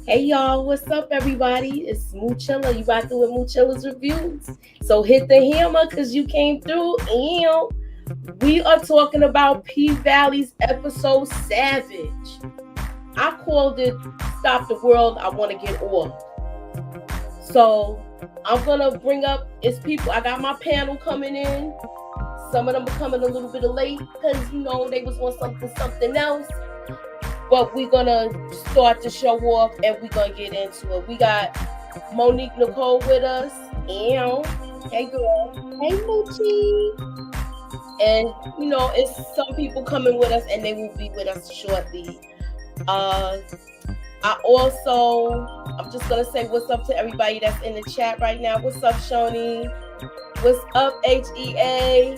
Hey y'all, what's up everybody? It's Moochilla. You rocking with Moochilla's Reviews. So hit the hammer because you came through. And we are talking about P-Valley's episode Savage. I called it Stop the World, I Want to Get Off. So I'm going to bring up its people. I got my panel coming in. Some of them are coming a little bit late because, they was on something else. But we're going to start the show off and we're going to get into it. We got Monique Nicole with us. And, hey girl. Hey Moochie. And, it's some people coming with us and they will be with us shortly. I'm just going to say what's up to everybody that's in the chat right now. What's up, Shoni? What's up, HEA?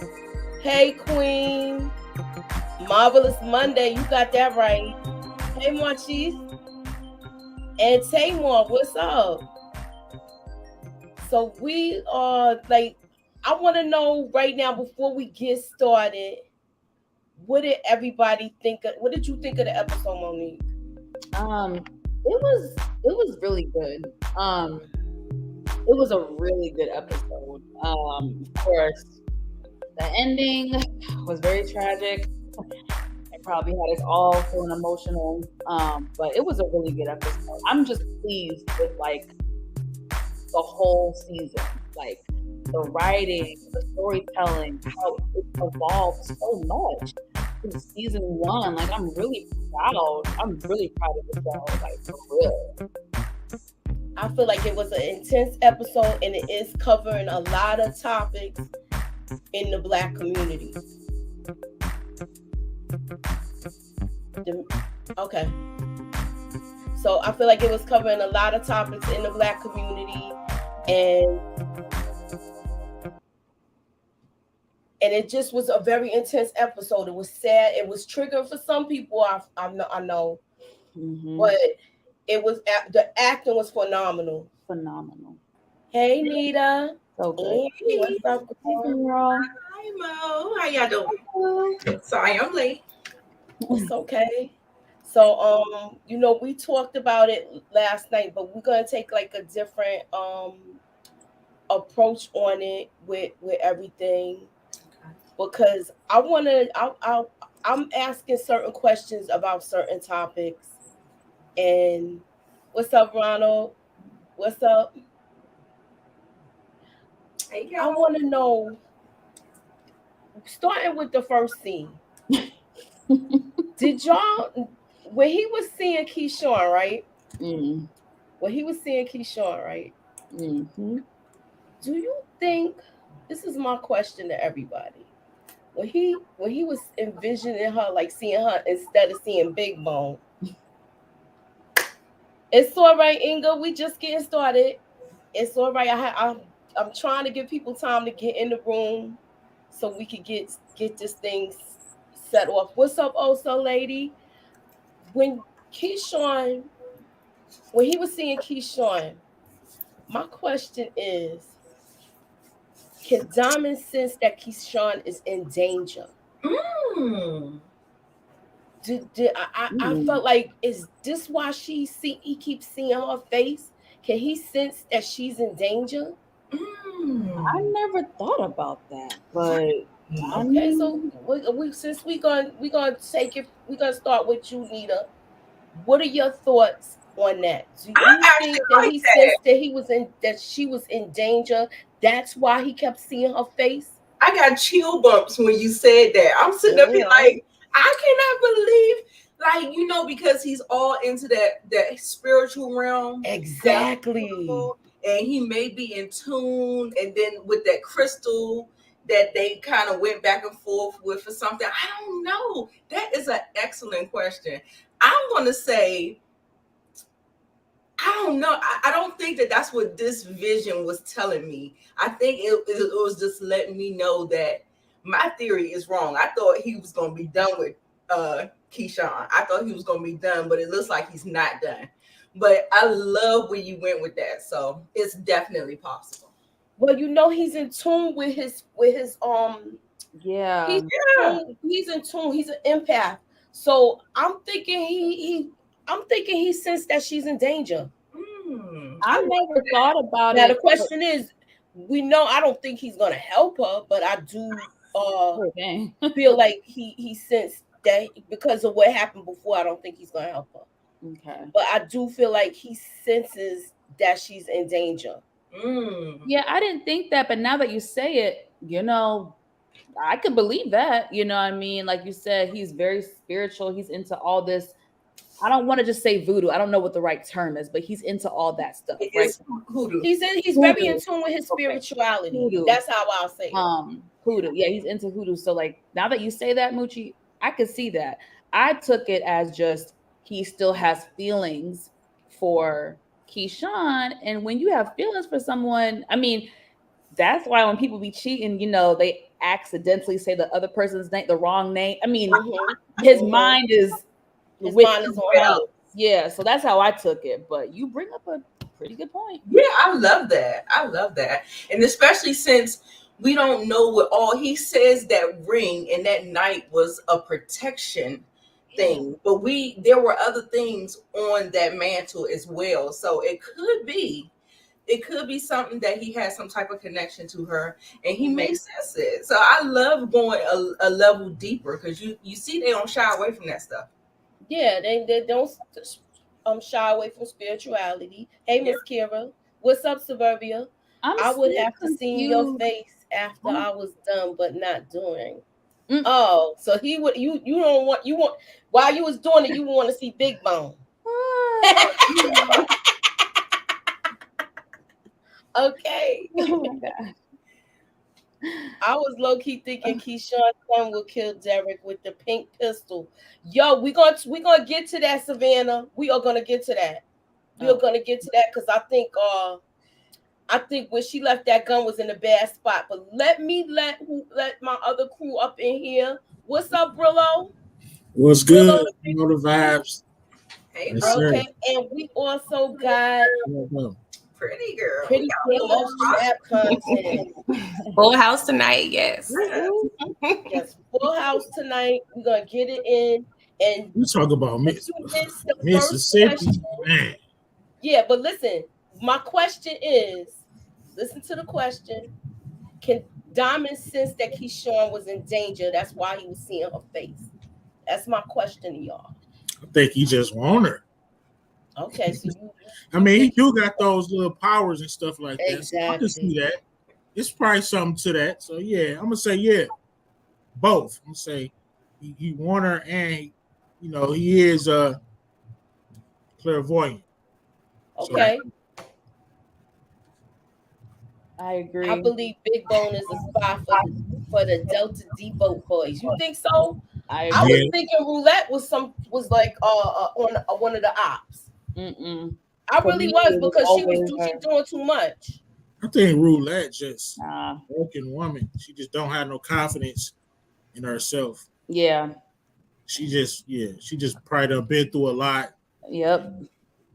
Hey, Queen. Marvelous Monday. You got that right. Hey, Marchis. And Tamar, what's up? So we are I want to know right now before we get started, what did everybody think? What did you think of the episode, Monique? It was really good. It was a really good episode. Of course, the ending was very tragic. It probably had us all feeling emotional. But it was a really good episode. I'm just pleased with the whole season, the writing, the storytelling, how it evolved so much in season 1. I'm really proud. I'm really proud of the show, for real. I feel like it was an intense episode and it is covering a lot of topics in the Black community. Okay. So I feel like it was covering a lot of topics in the Black community and it just was a very intense episode. It was sad. It was triggering for some people. I know. Mm-hmm. But it was the acting was phenomenal. Hey, NITA. So good. Hey, what's up, girl? Hi, Mo. How y'all doing? Hello. Sorry, I'm late. It's okay. So, we talked about it last night, but we're gonna take a different approach on it with everything, because I'm asking certain questions about certain topics. And what's up, Ronald? What's up? Hey, I want to know, starting with the first scene. Did y'all, when he was seeing Keyshawn, right? Mm. When he was seeing Keyshawn, right? Mm-hmm. Do you think, this is my question to everybody, when he was envisioning her, seeing her instead of seeing Big Bone? It's all right, Inga. We just getting started. It's all right. I'm trying to give people time to get in the room so we could get this thing set off. What's up, Oso lady? When he was seeing Keyshawn, my question is, can Diamond sense that Keyshawn is in danger? I felt like, is this why he keeps seeing her face? Can he sense that she's in danger? I never thought about that, but okay. So since we gonna take it, we're gonna start with you, NITA. What are your thoughts on that? Do you think that he sensed that she was in danger? That's why he kept seeing her face. I got chill bumps when you said that. I'm sitting up here I cannot believe, because he's all into that spiritual realm. Exactly. And he may be in tune, and then with that crystal that they kind of went back and forth with or something. I don't know. That is an excellent question. I'm going to say, I don't know. I don't think that's what this vision was telling me. I think it was just letting me know that my theory is wrong. I thought he was going to be done with Keyshawn. I thought he was going to be done, but it looks like he's not done. But I love where you went with that. So it's definitely possible. Well, he's in tune with his yeah. He's in tune. He's an empath. So I'm thinking I'm thinking he sensed that she's in danger. I never thought about Now it. the question is, we know I don't think he's gonna help her, but I do feel like he sensed that because of what happened before. I don't think he's gonna help her. Okay. But I do feel like he senses that she's in danger. Yeah, I didn't think that, but now that you say it, I could believe that. You know what I mean? Like you said, he's very spiritual. He's into all this. I don't want to just say voodoo. I don't know what the right term is, but he's into all that stuff, right? Hoodoo. He's very in tune with his spirituality. Hoodoo. That's how I'll say it. Hoodoo. Yeah, he's into hoodoo. So like now that you say that, Moochie, I could see that. I took it as just he still has feelings for Keyshawn. And when you have feelings for someone, I mean, that's why when people be cheating, they accidentally say the other person's name, the wrong name. I mean, his mind is on. Yeah, so that's how I took it. But you bring up a pretty good point. Yeah, I love that. And especially since we don't know what all he says that ring and that night was a protection thing, but there were other things on that mantle as well. So it could be something that he has some type of connection to her, and he may sense it. So I love going a level deeper because you see they don't shy away from that stuff. Yeah, they don't shy away from spirituality. Hey, Miss Kira, what's up, Suburbia? I would have to see your face after I was done, but not doing. Oh, so he would you want while you was doing it, you want to see Big Bone. Okay. Oh my God. I was low-key thinking Keyshawn's son will kill Derek with the pink pistol. Yo, we gonna get to that, Savannah. We are gonna get to that. We are gonna get to that because I think when she left that gun was in a bad spot. But let my other crew up in here. What's up, Brillo? What's good? You know the vibes. Hey, okay, and we also got Pretty girl. Pretty girl loves trap content. Full house tonight, yes. Yes, full house tonight. We're gonna get it in. And you talk about Mississippi, man. Yeah, but listen, my question is, listen to the question. Can Diamond sense that Keyshawn was in danger? That's why he was seeing her face. That's my question to y'all. I think he just want her. Okay, so he do got those little powers and stuff like that. Exactly. So I can see that. It's probably something to that. So yeah, I'm gonna say both. I'm gonna say he want her, and he is clairvoyant. Okay. So, I agree. I believe Big Bone is a spy for the Delta D boat boys. You think so? I was thinking Roulette was like on one of the ops. I really was because she was doing too much. I think Roulette just broken woman. She just don't have no confidence in herself. Yeah. She just probably done been through a lot. Yep.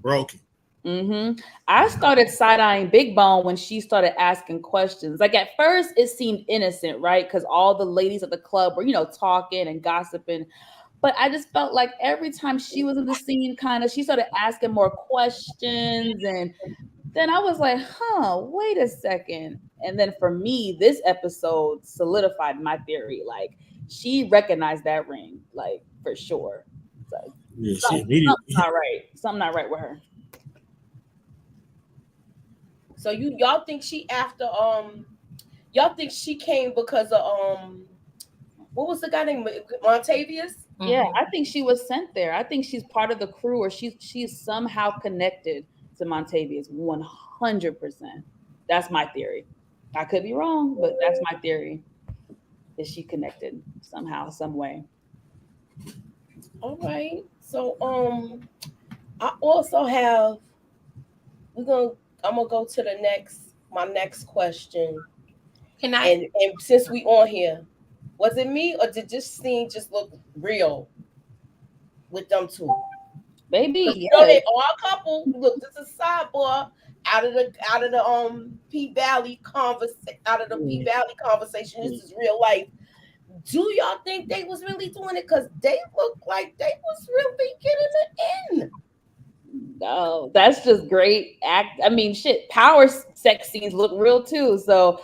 Broken. I started side-eyeing Big Bone when she started asking questions. Like at first it seemed innocent, right? Because all the ladies at the club were, talking and gossiping. But I just felt like every time she was in the scene, she started asking more questions. And then I was like, wait a second. And then for me, this episode solidified my theory. Like she recognized that ring, like for sure. So, something not right. Something not right with her. So y'all think she y'all think she came because of what was the guy named Montavious? Yeah, I think she was sent there. I think she's part of the crew, or she's somehow connected to Montavious 100%. That's my theory. I could be wrong, but that's my theory. Is she connected somehow, some way? All right. So I also have I'm gonna go to my next question. Can I? And since we on here, was it me or did this scene just look real with them two? Baby, they are a couple. Look, this is sidebar out of the P Valley conversation. This is real life. Do y'all think they was really doing it? Because they looked like they was really getting it in. No, that's just great act. I mean, shit, power sex scenes look real too. So,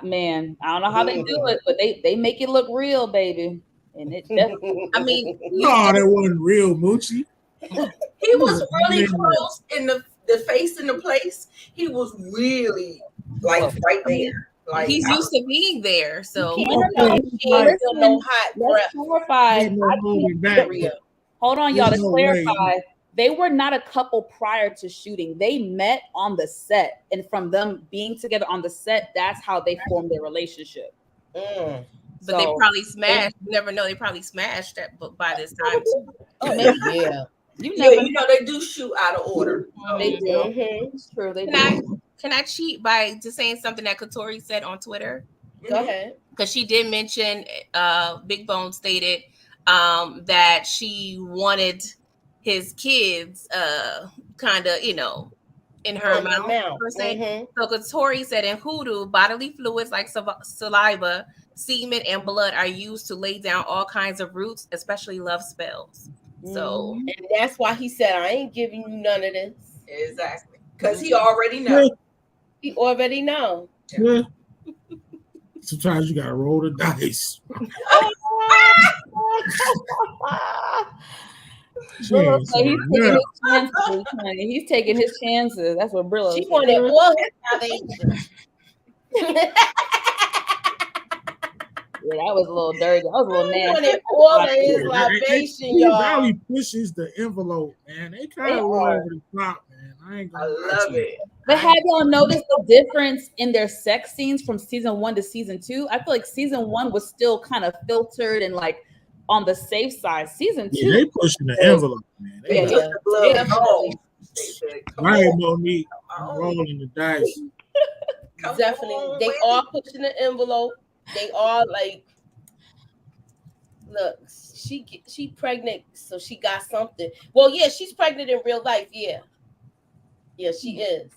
man, I don't know how they do it, but they make it look real, baby. And it definitely. I mean, No, that wasn't real, Moochie. He was really close in the face and the place. He was really like right there. Like he's used to being there, so She ain't feel no hot breath. Clarify. Hold on, y'all. To clarify, they were not a couple prior to shooting. They met on the set, and from them being together on the set, that's how they formed their relationship. But they probably smashed. You never know. They probably smashed that by this time too. Oh, maybe. Yeah. You know they do shoot out of order. They do. It's true. They do. Can I cheat by just saying something that Katori said on Twitter? Go ahead. Because she did mention, Big Bone stated that she wanted his kids kind of, in her mouth per se. So Katori said in hoodoo, bodily fluids like saliva, semen, and blood are used to lay down all kinds of roots, especially love spells. So, and that's why he said, I ain't giving you none of this. Exactly. Because he already knows. He already know. Yeah. Sometimes you gotta roll the dice. He's taking his chances. That's what Brillo. She wanted all his salvation. Yeah, that was a little dirty. That was a little nasty. Wanted all of his libation, y'all. Probably pushes the envelope, man. They kind of roll over the top, man. I love it. But have y'all noticed the difference in their sex scenes from season 1 to season 2? I feel like season 1 was still kind of filtered and like on the safe side. Season 2, they pushing the envelope, man. They took the blood. Right, Monique, rolling the dice. Definitely, they are pushing the envelope. They are like, look, she pregnant, so she got something. Well, yeah, she's pregnant in real life. Yeah, she is.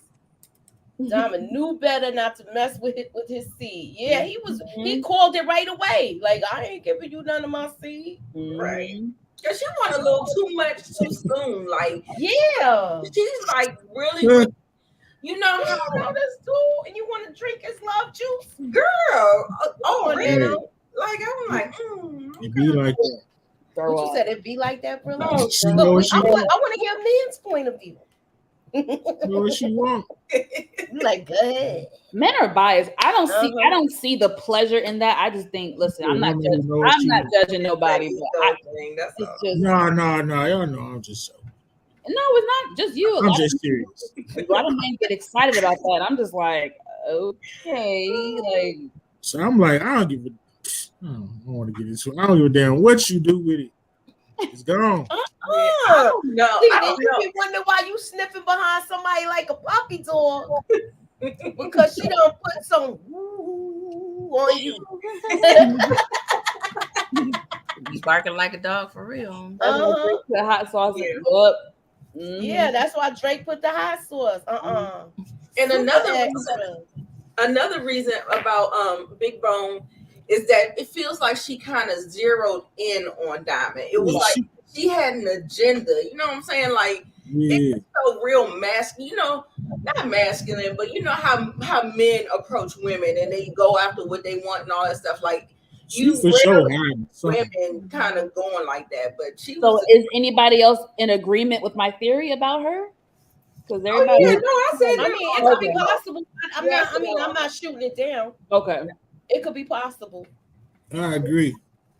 Diamond knew better not to mess with his seed. Yeah, he called it right away. Like, I ain't giving you none of my seed. Right. Because she want a little too much too soon. Like, yeah. She's like really, you know how this dude, and you want to drink his love juice? Girl. Oh, really? Like, I'm like, it be like that. What you said? It be like that, bro? I want to hear men's point of view. Know what she want. Like, good. Men are biased. I don't see the pleasure in that. I just think, listen, I'm not judging nobody. But no, y'all know I'm just so. No, it's not just you. I'm just serious. A lot of men get excited about that. I'm just like, okay, like. So I'm like, I don't want to get into it. I don't give a damn what you do with it. It's gone. I don't know. You be wondering why you sniffing behind somebody like a puppy dog because she don't put some woo on you. You barking like a dog for real. The hot sauce is up. Yeah, that's why Drake put the hot sauce. And another reason about Big Bone is that it feels like she kind of zeroed in on Diamond. It was like she had an agenda. You know what I'm saying? Like, it's so real masculine. You know, not masculine, but you know how men approach women and they go after what they want and all that stuff. Like, you women kind of going like that. But she was. So, is anybody else in agreement with my theory about her? Because everybody. I said. I mean, it could be possible. I'm not shooting it down. Okay. It could be possible. I agree.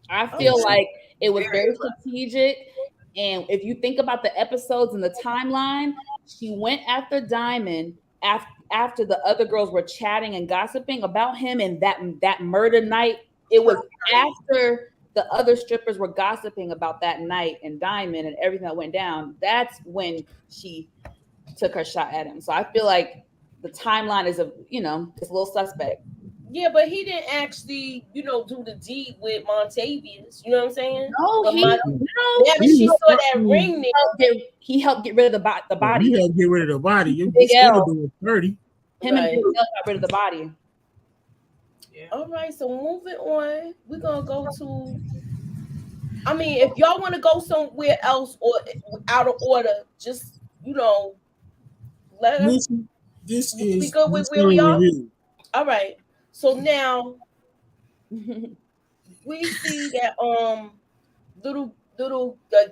I feel like it was very strategic. And if you think about the episodes and the timeline, she went after Diamond after the other girls were chatting and gossiping about him. And that murder night, it was after the other strippers were gossiping about that night and Diamond and everything that went down. That's when she took her shot at him. So I feel like the timeline is it's a little suspect. Yeah, but he didn't actually, do the deed with Montavious. You know what I'm saying? No, she saw that ring there. He helped get rid of the body. He helped get rid of the body. You Big L. doing 30. Him and Big L got rid of the body. Yeah. All right, so moving on. We're going to go to, if y'all want to go somewhere else or out of order, just let us. This We is good with where we are? review. All right. So now we see that little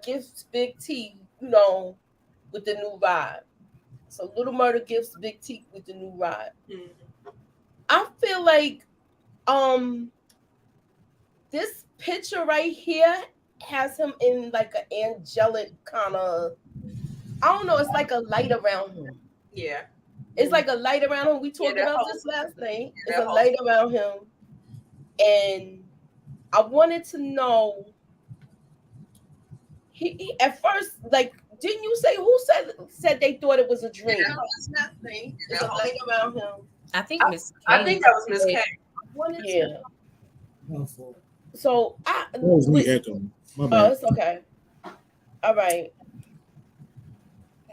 gifts Big T, with the new ride. So Little Murda gifts Big T with the new ride. Mm-hmm. I feel like this picture right here has him in like an angelic kind of, I don't know, it's like a light around him. Yeah. It's like a light around him. We talked about this last night. It's a light around him. And I wanted to know, he at first, like, didn't you say, who said they thought it was a dream? No, it's nothing. It's a light around him. I think Miss. I think that was Miss K. Yeah. My fault. So That was me echoing. My bad. Oh, it's okay. All right.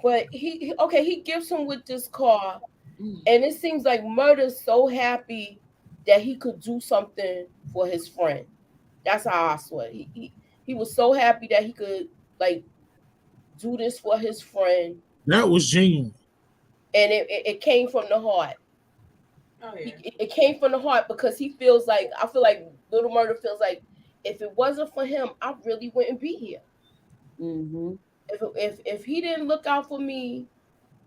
But he gives him with this car, and it seems like Murda's so happy that he could do something for his friend. That's how I saw it. He was so happy that he could like do this for his friend. That was genuine. And it came from the heart. Oh yeah. It came from the heart because he feels like, I feel like Little Murda feels like if it wasn't for him, I really wouldn't be here. Mm-hmm. If he didn't look out for me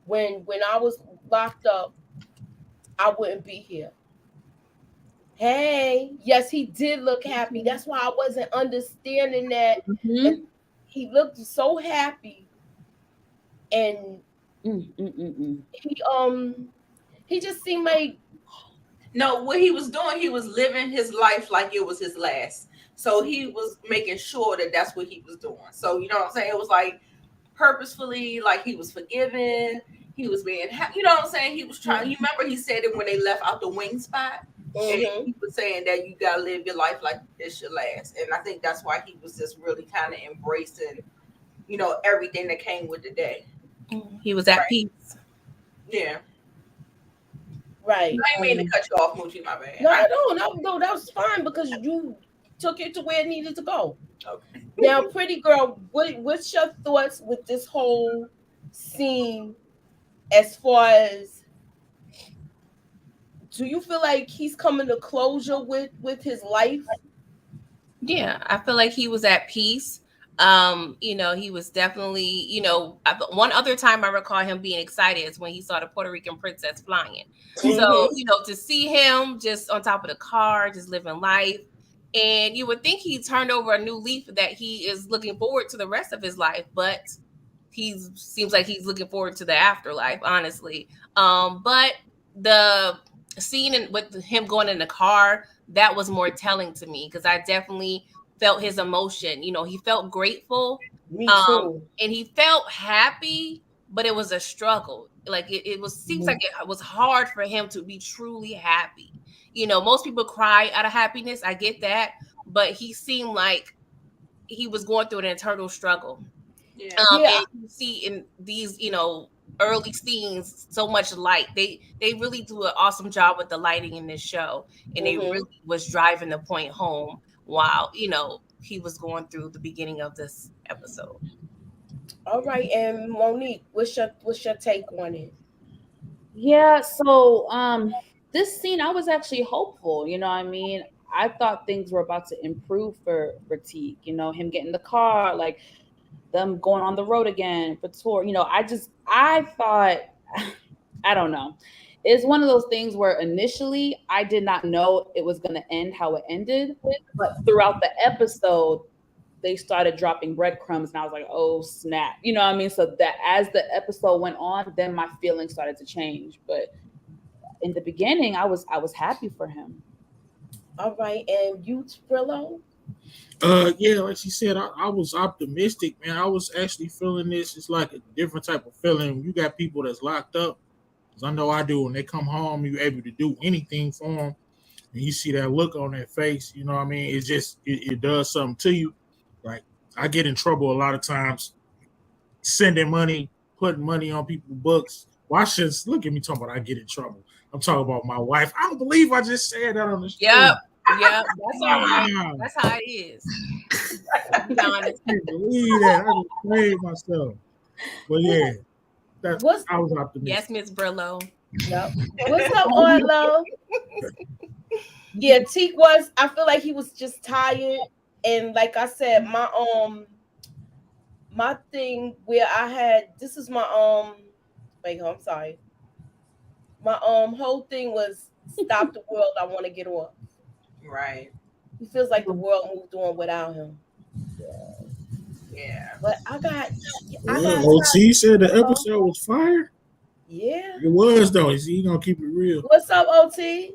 when I was locked up, I wouldn't be here. Hey, yes, he did look happy. That's why I wasn't understanding that. Mm-hmm. He looked so happy, and he just seemed like, no, what he was doing, he was living his life like it was his last. So he was making sure that that's what he was doing. So you know what I'm saying? It was like purposefully, like he was forgiven. He was being, you know what I'm saying? He was trying. You remember he said it when they left out the wing spot. And he was saying that you gotta live your life like it's your last. And I think that's why he was just really kind of embracing, everything that came with the day. He was at peace. Yeah. Right. I didn't mean to cut you off, Moochie, my bad. No, that was fine because you took it to where it needed to go. Okay. Now, pretty girl, what's your thoughts with this whole scene as far as, do you feel like he's coming to closure with his life? Yeah, I feel like he was at peace. He was definitely, one other time I recall him being excited is when he saw the Puerto Rican princess flying. So, to see him just on top of the car, just living life. And you would think he turned over a new leaf, that he is looking forward to the rest of his life, but he seems like he's looking forward to the afterlife, honestly. But the scene with him going in the car, that was more telling to me because I definitely felt his emotion. He felt grateful. Me too. And he felt happy, but it was a struggle. Like seems like it was hard for him to be truly happy. Most people cry out of happiness. I get that, but he seemed like he was going through an internal struggle. Yeah. And you see in these, early scenes, so much light. They really do an awesome job with the lighting in this show, and they really was driving the point home while he was going through the beginning of this episode. All right, and Monique, what's your take on it? Yeah, so this scene, I was actually hopeful. I thought things were about to improve for Teak. Him getting the car, like them going on the road again for tour. I thought, I don't know. It's one of those things where initially I did not know it was going to end how it ended, but throughout the episode, they started dropping breadcrumbs, and I was like, oh snap. You know what I mean? So that as the episode went on, then my feelings started to change. But in the beginning, I was happy for him. All right, and you, BRILLO? Yeah, like she said, I was optimistic, man. I was actually feeling this. It's like a different type of feeling. You got people that's locked up, because I know I do. When they come home, you're able to do anything for them, and you see that look on their face. You know what I mean? It's just it does something to you. Like, I get in trouble a lot of times, sending money, putting money on people's books. Watch this. Look at me talking about I get in trouble. I'm talking about my wife. I don't believe I just said that on the show. Yep, that's all right. That's how it is. I can't believe that. I just played myself. But yeah, I was optimistic. Yes, Miss Brillo. Yep. What's up, Orlo? Yeah, Teak was. I feel like he was just tired, and like I said, my thing where I had this is my wait, I'm sorry. My whole thing was stop the world. I want to get off. Right. He feels like the world moved on without him. Yeah. But I got OT said the episode was fire. Yeah. It was though. He gonna keep it real. What's up, OT?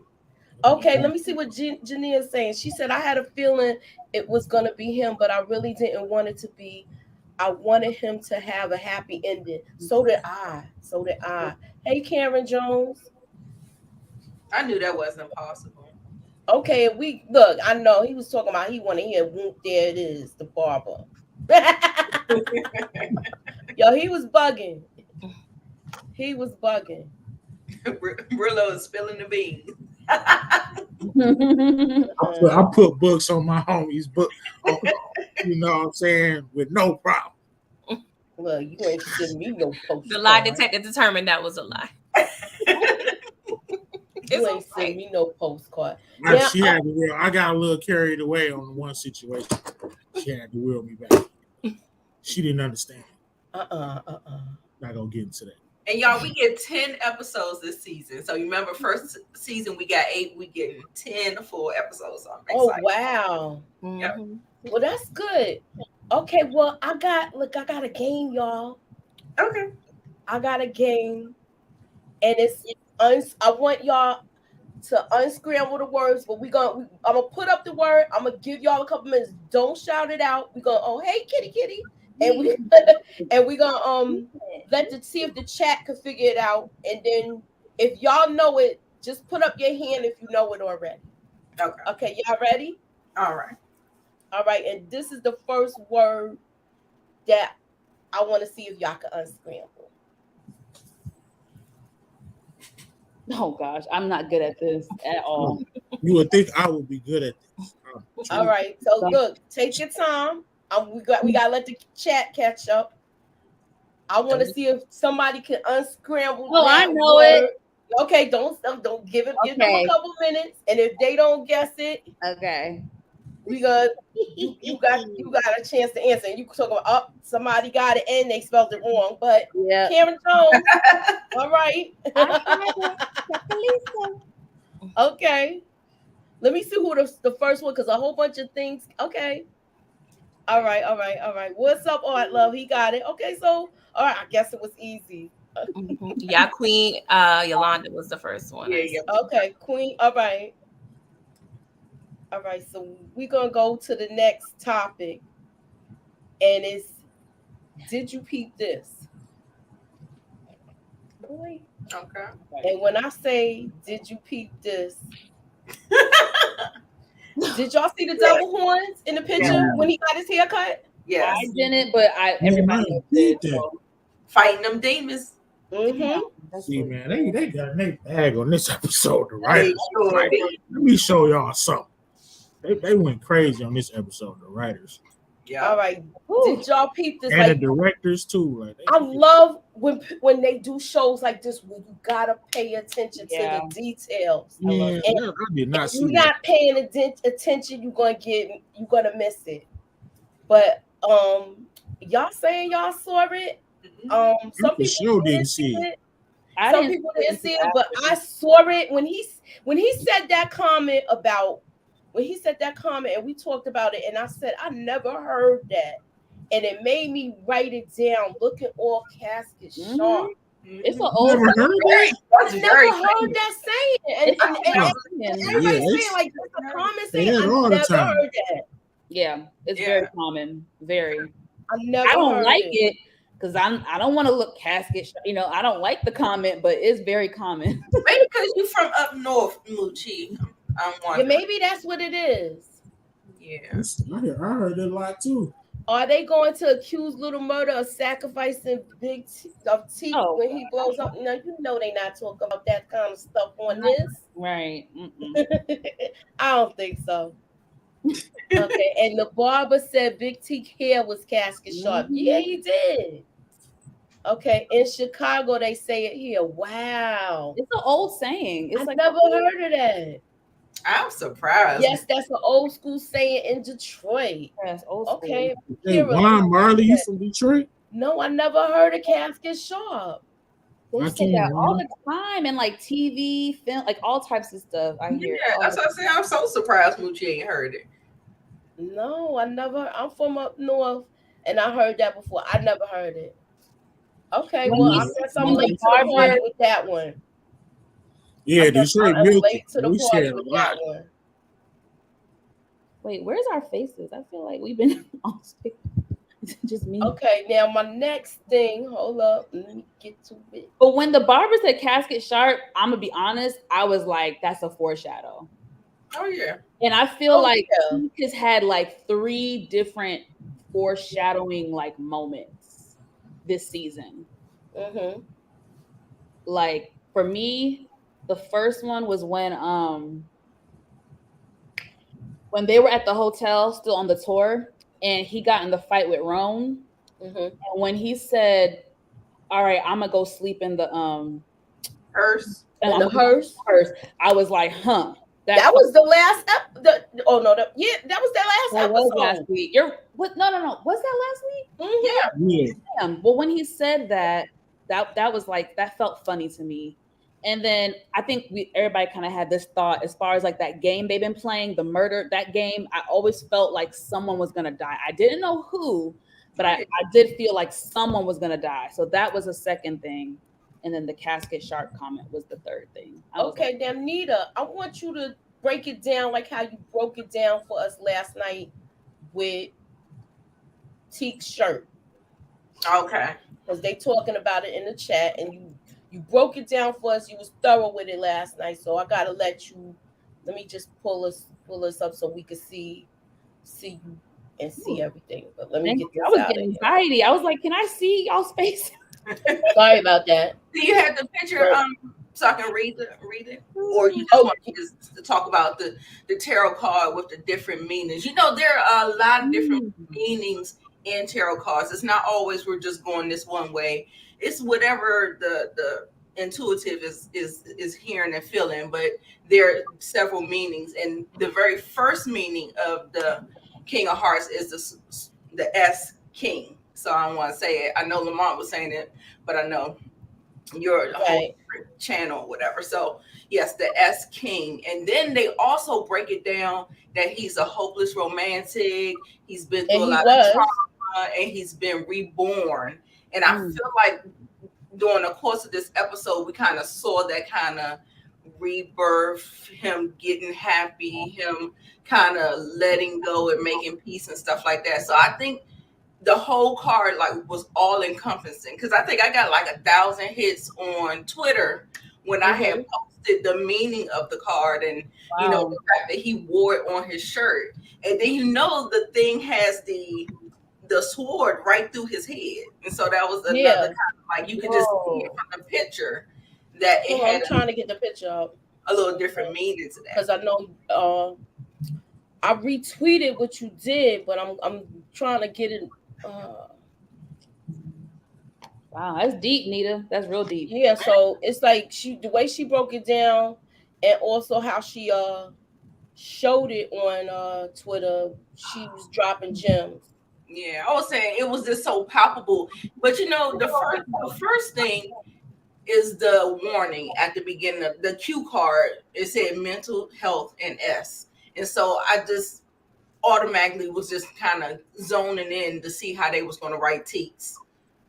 Okay, let me see what Jania is saying. She said, I had a feeling it was going to be him, but I really didn't want it to be. I wanted him to have a happy ending. So did I. Hey, Karen Jones. I knew that wasn't possible. Okay, look, I know he was talking about he wanted to hear, whoop, there it is, the barber. Yo, he was bugging. Brillo is spilling the beans. I put books on my homies' book. You know what I'm saying? With no problem. Well, you ain't giving me no postcard. The lie detector determined that was a lie. You ain't send me no postcard. I got a little carried away on one situation. She had to wheel me back. She didn't understand. Not gonna get into that. And y'all, we get 10 episodes this season. So you remember first season we got 8, we get 10 full episodes on. Wow. Mm-hmm. Yep. Well, that's good. Okay, well, I got a game, y'all. Okay. I got a game. And I want y'all to unscramble the words, but I'm gonna put up the word. I'm gonna give y'all a couple minutes. Don't shout it out. We're gonna, oh hey kitty. And we gonna see if the chat can figure it out. And then if y'all know it, just put up your hand if you know it already. Okay, y'all ready? All right. And this is the first word that I want to see if y'all can unscramble. Oh gosh, I'm not good at this at all. You would think I would be good at this. All right, so look, take your time. We gotta let the chat catch up. I want to see if somebody can unscramble. Oh, I know it. Okay, don't give them a couple minutes, and if they don't guess it, okay, you got a chance to answer. And you can talk about somebody got it and they spelled it wrong, but yeah, Karen Jones. All right. Okay. Let me see who the first one, because a whole bunch of things. Okay. All right. What's up, Art Love? He got it. Okay, so all right, I guess it was easy. Yeah, Queen Yolanda was the first one. Yeah. Okay, Queen. All right, so we're gonna go to the next topic, and it's did you peep this? Boy. Okay. And when I say did you peep this? Did y'all see the double horns in the picture when he got his haircut? Yes. I didn't, but everybody did. So. Fighting them demons. Mm-hmm. See, man, they got their bag on this episode, right? Let me show y'all something. They went crazy on this episode, the writers. Yeah. All right. Did y'all peep this? And the directors too. Like I love when they do shows like this where you gotta pay attention to the details. Yeah, I did not see. If you're not paying attention, you're gonna miss it. But y'all saying y'all saw it. Some people didn't see it. Some people didn't see it, but I saw it when he said that comment about. When he said that comment and we talked about it, and I said, I never heard that. And it made me write it down, looking all casket sharp. It's an old never heard that. I never heard that saying. And everybody's saying, like, there's a comment saying, I never heard that. Yeah, it's very common. Very. I don't like it because I don't want to look casket. I don't like the comment, but it's very common. Maybe because you're from up north, Moochie. Yeah, maybe that's what it is. Yeah. I heard it a lot too. Are they going to accuse Little Murda of sacrificing Big Teak when he blows up? No, you know they not talking about that kind of stuff on this. Right. I don't think so. Okay, and the barber said Big Teak hair was casket sharp. Yeah, he did. Okay, in Chicago they say it here. Wow, It's an old saying. It's I like never heard of that. I'm surprised. Yes, that's an old school saying in Detroit. yes, old school. Okay, Hey, Kira, Juan Marley, you from Detroit? no, I never heard of casket sharp. They I say can't that all remember. the time in like TV, film, like all types of stuff. I hear. Yeah, that's what I say. I'm so surprised Moochie ain't heard it. No, I never. I'm from up north, and I heard that before. I never heard it. Okay, When well, I he's- guess I'm when the late to the party barber- with that one. Yeah, I guess Detroit I'm milk. late to the We party share a with lot. that one. Wait, where's our faces? I feel like we've been on stage. Just me. Okay, now my next thing. Hold up, let me get to it. But when the barber said casket sharp, I'm gonna be honest, I was like, that's a foreshadow. Oh yeah. And I feel Oh, like yeah. he has had like 3 different foreshadowing like moments this season. Mm-hmm. Like for me, the first one was when they were at the hotel still on the tour and he got in the fight with Roan. Mm-hmm. And when he said, all right, I'm gonna go sleep in the Hearse. In the hearse. I was like, huh. That was the last that was that last That was episode. last week. What? No. Was that last week? Mm-hmm. Yeah. Yeah. Damn. Well, when he said that was like that felt funny to me. And then I think everybody kind of had this thought as far as like that game they've been playing, the murder, that game. I always felt like someone was gonna die. I didn't know who, but I did feel like someone was gonna die. So that was a second thing. And then the casket sharp comment was the third thing. Okay, now NITA, I want you to break it down like how you broke it down for us last night with Teak's shirt. Okay. Because they talking about it in the chat and you broke it down for us. You was thorough with it last night. So I gotta let me just pull us up so we can see you and see everything. But let me get this I was out getting of here. anxiety. I was like, can I see y'all's face? Sorry about that. Do you have the picture so I can read it? Or you just want me to talk about the tarot card with the different meanings? You know, there are a lot of different meanings in tarot cards. It's not always we're just going this one way. It's whatever the intuitive is hearing and feeling, but there are several meanings. And the very first meaning of the King of Hearts is the S King. So I don't want to say it. I know Lamont was saying it, but I know you're a whole different channel or whatever. So yes, the S King. And then they also break it down that he's a hopeless romantic. He's been through a lot of trauma and he's been reborn. And I feel like during the course of this episode, we kind of saw that kind of rebirth, him getting happy, him kind of letting go and making peace and stuff like that. So I think the whole card like was all encompassing because I think I got like 1,000 hits on Twitter when I had posted the meaning of the card and you know the fact that he wore it on his shirt, and then you know the thing has the sword right through his head, and so that was another kind of like you could just see it from the picture that it had. I'm trying to get the picture up. A little different meaning to that because I know I retweeted what you did, but I'm trying to get it. Wow, that's deep, NITA. That's real deep. Yeah, so it's like the way she broke it down, and also how she showed it on Twitter. She was dropping gems. Yeah, I was saying it was just so palpable. But you know, the first thing is the warning at the beginning of the cue card. It said mental health and S, and so I just automatically was just kind of zoning in to see how they was going to write Teak's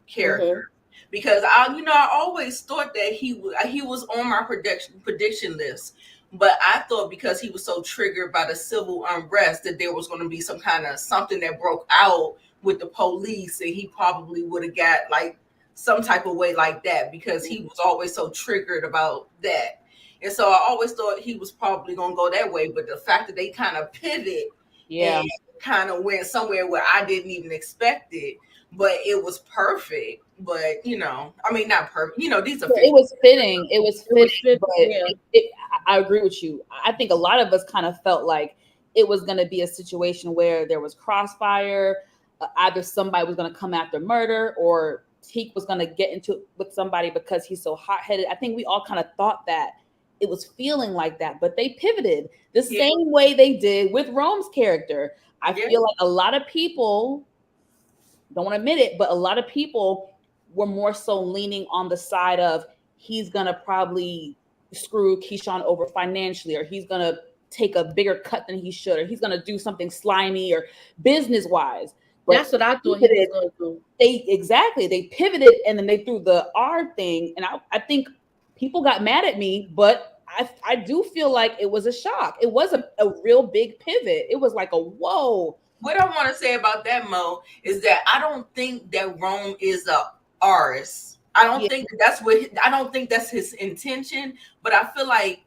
character. Because I always thought that he was on my prediction list, but I thought because he was so triggered by the civil unrest that there was going to be some kind of something that broke out with the police, and he probably would have got like some type of way like that because he was always so triggered about that. And so I always thought he was probably going to go that way, but the fact that they kind of pivot and kind of went somewhere where I didn't even expect it, but it was perfect. But not perfect. These are. It was fitting. It was fitting. But I agree with you. I think a lot of us kind of felt like it was going to be a situation where there was crossfire. Either somebody was going to come after murder, or Teak was gonna get into it with somebody because he's so hot-headed. I think we all kind of thought that it was feeling like that, but they pivoted the same way they did with Rome's character. I feel like a lot of people don't want to admit it, but a lot of people were more so leaning on the side of he's gonna probably screw Keyshawn over financially, or he's gonna take a bigger cut than he should, or he's gonna do something slimy or business-wise. But that's what I thought he was gonna do. They pivoted, and then they threw the R thing, and I think people got mad at me, but I do feel like it was a shock. It was a real big pivot. It was like a whoa. What I want to say about that, Mo, is that I don't think that Rome is a artist. I don't think I don't think that's his intention, but I feel like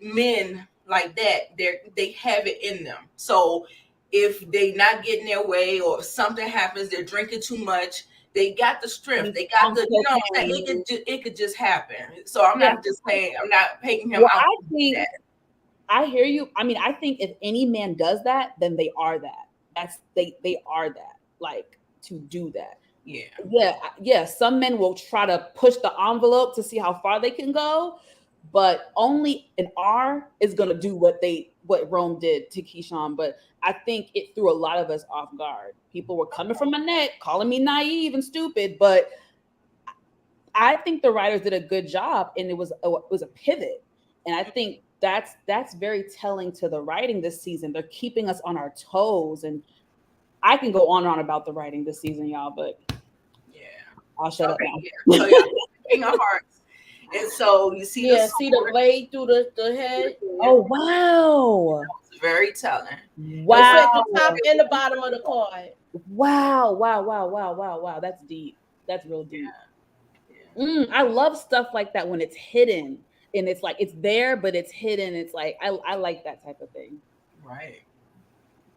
men like that, they have it in them. So if they not getting their way, or if something happens, they're drinking too much, they got the strength. They got the, you know what I'm saying? It could just happen. So I'm not just saying, I'm not painting him out. I hear you. I mean, I think if any man does that, then they are that. They are that, like, to do that. Yeah. Some men will try to push the envelope to see how far they can go, but only an R is gonna do what Rome did to Keyshawn. But I think it threw a lot of us off guard. People were coming from my neck, calling me naive and stupid, but I think the writers did a good job, and it was a pivot. And I think that's very telling to the writing this season. They're keeping us on our toes, and I can go on and on about the writing this season, y'all, but I'll shut up now. So y'all in our hearts. And so you see the blade through the head. Oh wow. It's very telling. Wow. It's at the top and the bottom of the card. Wow. That's deep. That's real deep. I love stuff like that when it's hidden. And it's like it's there, but it's hidden. It's like I like that type of thing. Right.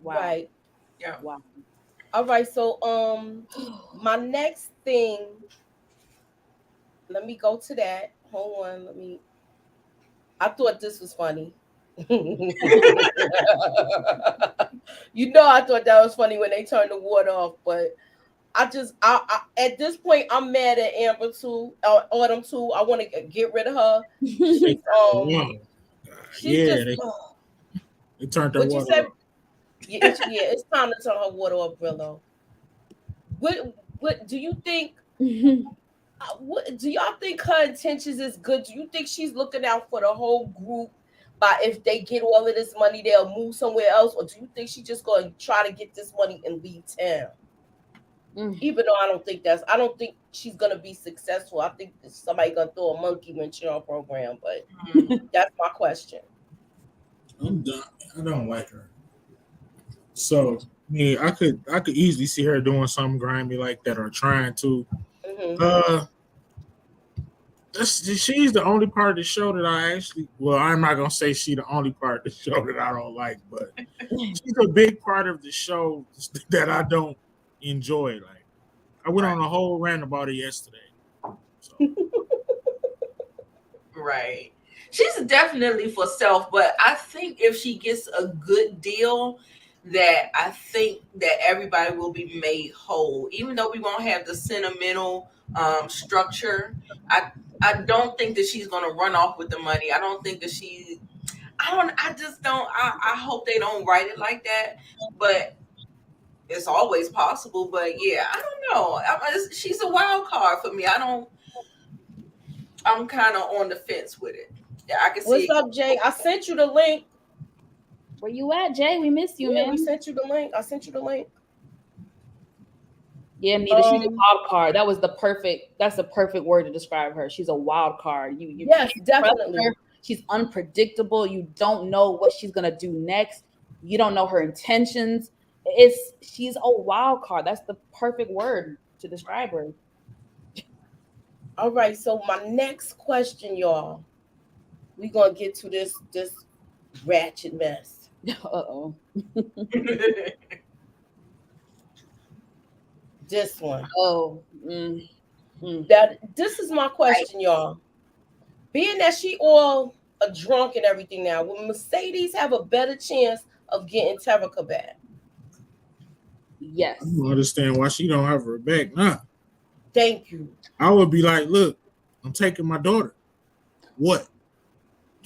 Wow. Right. Yeah. Wow. All right. So my next thing. Let me go to that. Hold on. I thought this was funny. You know, I thought that was funny when they turned the water off, but I at this point I'm mad at Amber too. Autumn too. I want to get rid of her. She's they turned their water off. It's time to turn her water off, Brillo. What do you think? What do y'all think her intentions is good? Do you think she's looking out for the whole group? By if they get all of this money, they'll move somewhere else, or do you think she's just going to try to get this money and leave town? Even though I don't think she's going to be successful. I think somebody's going to throw a monkey wrench in her program, but that's my question. I'm done. I don't like her. So I could easily see her doing something grimy like that, or trying to. She's the only part of the show that I actually. Well, I'm not gonna say she's the only part of the show that I don't like, but she's a big part of the show that I don't enjoy. Like, I went on a whole rant about it yesterday. So. Right. She's definitely for self, but I think if she gets a good deal, that I think that everybody will be made whole, even though we won't have the sentimental structure. I don't think that she's going to run off with the money. I don't think that I hope they don't write it like that, but it's always possible. But yeah, I don't know. She's a wild card for me. I'm kind of on the fence with it. Yeah, I can see. What's up, Jay? I sent you the link. Where you at, Jay? We missed you, man. We sent you the link. I sent you the link. Yeah, Nita, she's a wild card. That's the perfect word to describe her. She's a wild card. Yes, definitely. She's unpredictable. You don't know what she's gonna do next. You don't know her intentions. She's a wild card. That's the perfect word to describe her. All right. So my next question, y'all. We're gonna get to this ratchet mess. Uh-oh. This one. This is my question, y'all. Being that she all a drunk and everything now, will Mercedes have a better chance of getting Terica back? Yes. I don't understand why she don't have her back now. Thank you. I would be like, look, I'm taking my daughter. What?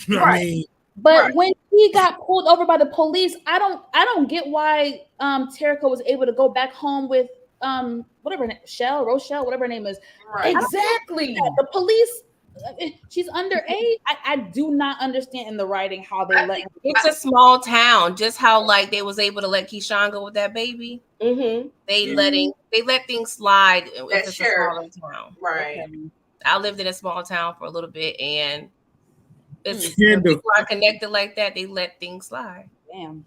You know what I mean? But when he got pulled over by the police, I don't get why Terica was able to go back home with whatever Rochelle, whatever her name is. Right. Exactly. The police, she's underage. I do not understand in the writing how they let. It's a small town. Just how like they was able to let Keyshawn go with that baby. Mm-hmm. They let things slide. If it's a smaller town, right? Okay. I lived in a small town for a little bit, and it's Yeah, when people are connected like that. They let things slide. Damn.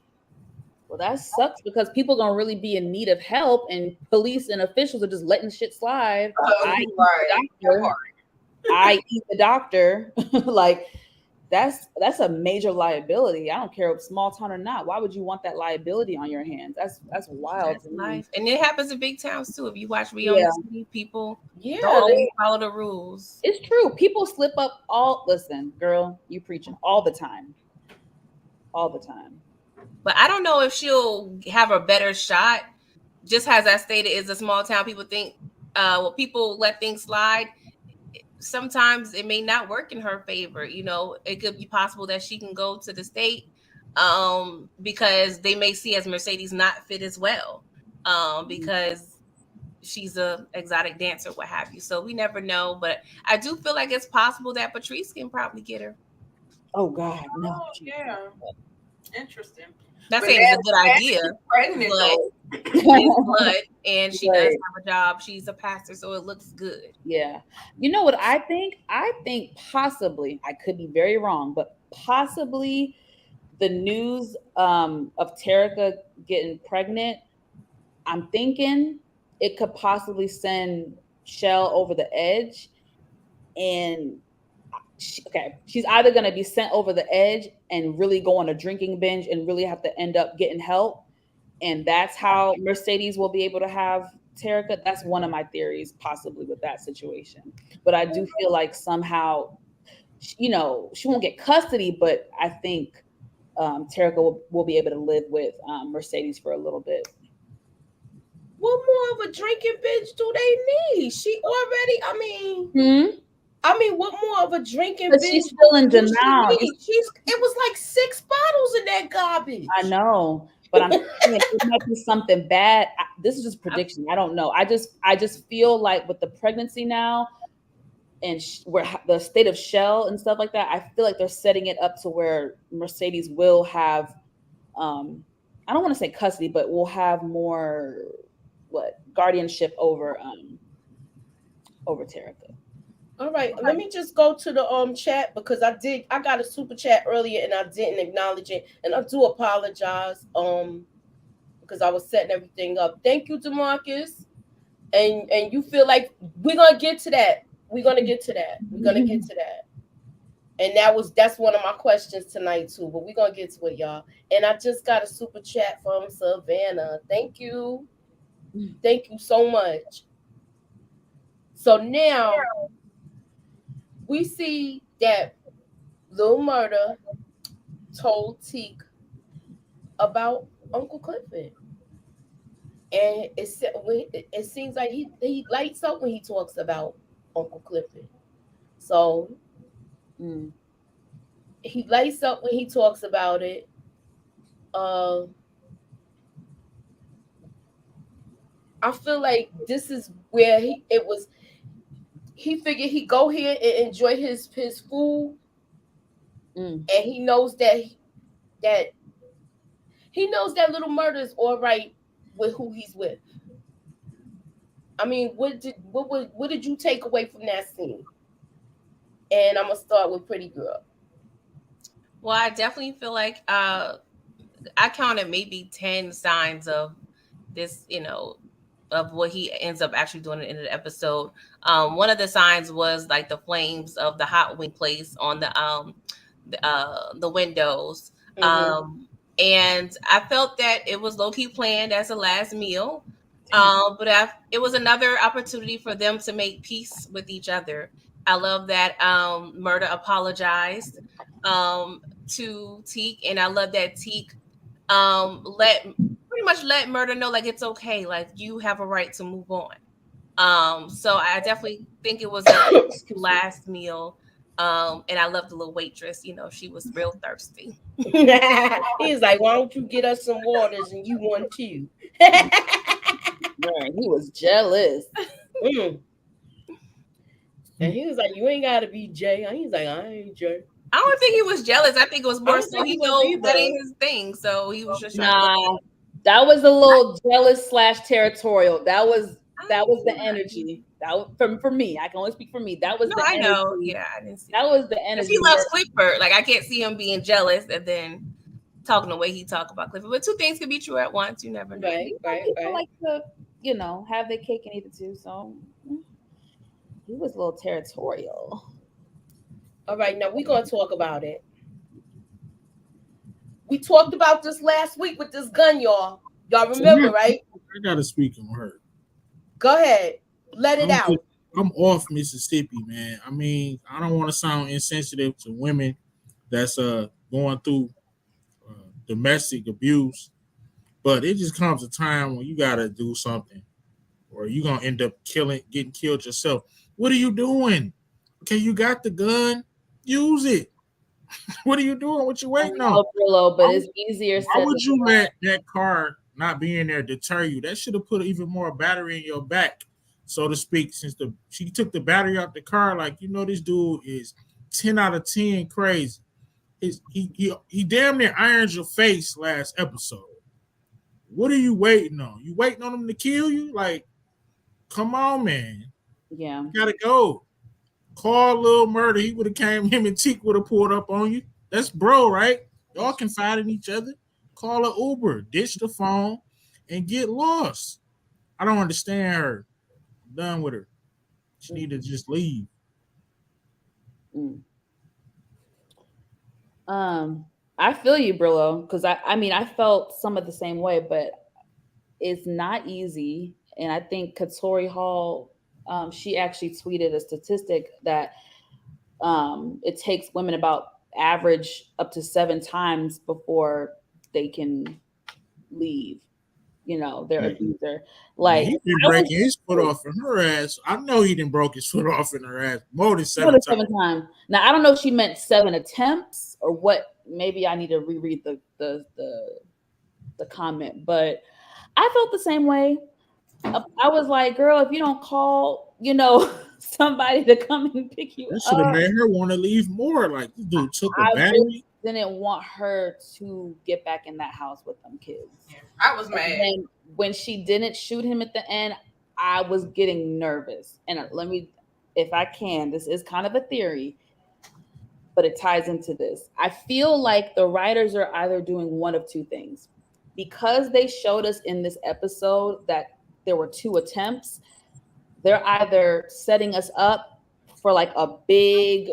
Well, that sucks because people gonna really be in need of help, and police and officials are just letting shit slide. I eat the doctor. Like that's a major liability. I don't care if small town or not. Why would you want that liability on your hands? That's wild. That's life, and it happens in big towns too. If you watch Rio, people don't always follow the rules. It's true. People slip up. Listen, girl, you preaching all the time. But I don't know if she'll have a better shot. Just as I stated, it's a small town. People think, people let things slide. Sometimes it may not work in her favor. You know, it could be possible that she can go to the state because they may see as Mercedes not fit as well because she's a exotic dancer, what have you. So we never know. But I do feel like it's possible that Patrice can probably get her. Oh God, no. Oh, yeah. Interesting. Not saying it's a good idea, pregnant but it's blood, and she does have a job. She's a pastor, so it looks good. Yeah. You know what I think? I think possibly, I could be very wrong, but possibly the news of Terica getting pregnant, I'm thinking it could possibly send Shell over the edge. And she's either going to be sent over the edge and really go on a drinking binge and really have to end up getting help. And that's how Mercedes will be able to have Terica. That's one of my theories, possibly with that situation. But I do feel like somehow, she won't get custody, but I think Terica will be able to live with Mercedes for a little bit. What more of a drinking binge do they need? She already, what more of a drinking binge? She's still in denial. It was like 6 bottles in that garbage. I know, but I'm thinking it might be something bad. This is just prediction. I don't know. I just feel like with the pregnancy now and where the state of Shell and stuff like that, I feel like they're setting it up to where Mercedes will have, I don't want to say custody, but will have more guardianship over Terica. All right, let me just go to the chat because I got a super chat earlier and I didn't acknowledge it, and I do apologize because I was setting everything up. Thank you, DeMarcus, and you feel like we're gonna get to that. And that's one of my questions tonight too. But we're gonna get to it, y'all. And I just got a super chat from Savannah. Thank you so much. So now we see that Lil Murda told Teak about Uncle Clifford. And it seems like he lights up when he talks about Uncle Clifford. So he lights up when he talks about it. I feel like this is where he figured he'd go here and enjoy his food. And he knows that Little Murda is all right with who he's with. I mean, what did you take away from that scene? And I'm gonna start with Pretty Girl. Well, I definitely feel like I counted maybe 10 signs of this, of what he ends up actually doing at the end of the episode. One of the signs was like the flames of the hot wing place on the windows. And I felt that it was low-key planned as a last meal. But it was another opportunity for them to make peace with each other. I love that Murda apologized to Teak, and I love that Teak let Murda know like it's okay, like you have a right to move on. So I definitely think it was a last meal. And I love the little waitress. You know, she was real thirsty. He's like, why don't you get us some waters and you want too? Right, he was jealous. And he was like, you ain't gotta be Jay. And he's like, I ain't Jay. I don't think he was jealous. I think it was more so think he he was knows either. that ain't his thing. So he was just trying Nah, that was a little jealous / territorial. That was the energy. That was, for me. I can only speak for me. That was No, the I energy. know. Yeah, I didn't see That was the energy. he loves Clifford. Like I can't see him being jealous and then talking the way he talk about Clifford. But two things could be true at once. You never know. Right. People like to, you know, have their cake and eat it too. So he was a little territorial. All right, now we're gonna talk about it. We talked about this last week with this gun, y'all. Y'all remember, right? I gotta speak on her. Go ahead. Let it out. I'm off Mississippi, man. I mean, I don't want to sound insensitive to women that's going through domestic abuse, but it just comes a time when you gotta do something, or you're gonna end up getting killed yourself. What are you doing? Okay, you got the gun, use it. What are you doing? What you waiting on? BRILLO, but it's easier said. Why would you let that car not being there deter you? That should have put even more battery in your back, so to speak. Since she took the battery out the car, like, you know, this dude is 10 out of 10 crazy. He damn near irons your face last episode. What are you waiting on? You waiting on him to kill you? Like, come on, man. Yeah, You gotta go. Call Lil Murda. He would have came. Him and Teak would have pulled up on you. That's bro, right? Y'all confide in each other. Call an Uber. Ditch the phone and get lost. I don't understand her. I'm done with her. She need to just leave. I feel you, BRILLO, because I mean, I felt some of the same way, but it's not easy. And I think Katori Hall, she actually tweeted a statistic that it takes women about average up to 7 times before they can leave, you know, their abuser. Like, he been breaking his foot off in her ass. I know he didn't broke his foot off in her ass more than 7 times. Now I don't know if she meant 7 attempts or what. Maybe I need to reread the comment, but I felt the same way. I was like, girl, if you don't call, you know, somebody to come and pick you That should have up, made her want to leave more. Like, this dude took a battery. Really didn't want her to get back in that house with them kids. Yeah, I was mad. And when she didn't shoot him at the end, I was getting nervous. And let me, if I can, this is kind of a theory, but it ties into this. I feel like the writers are either doing one of two things. Because they showed us in this episode that there were 2 attempts, they're either setting us up for like a big,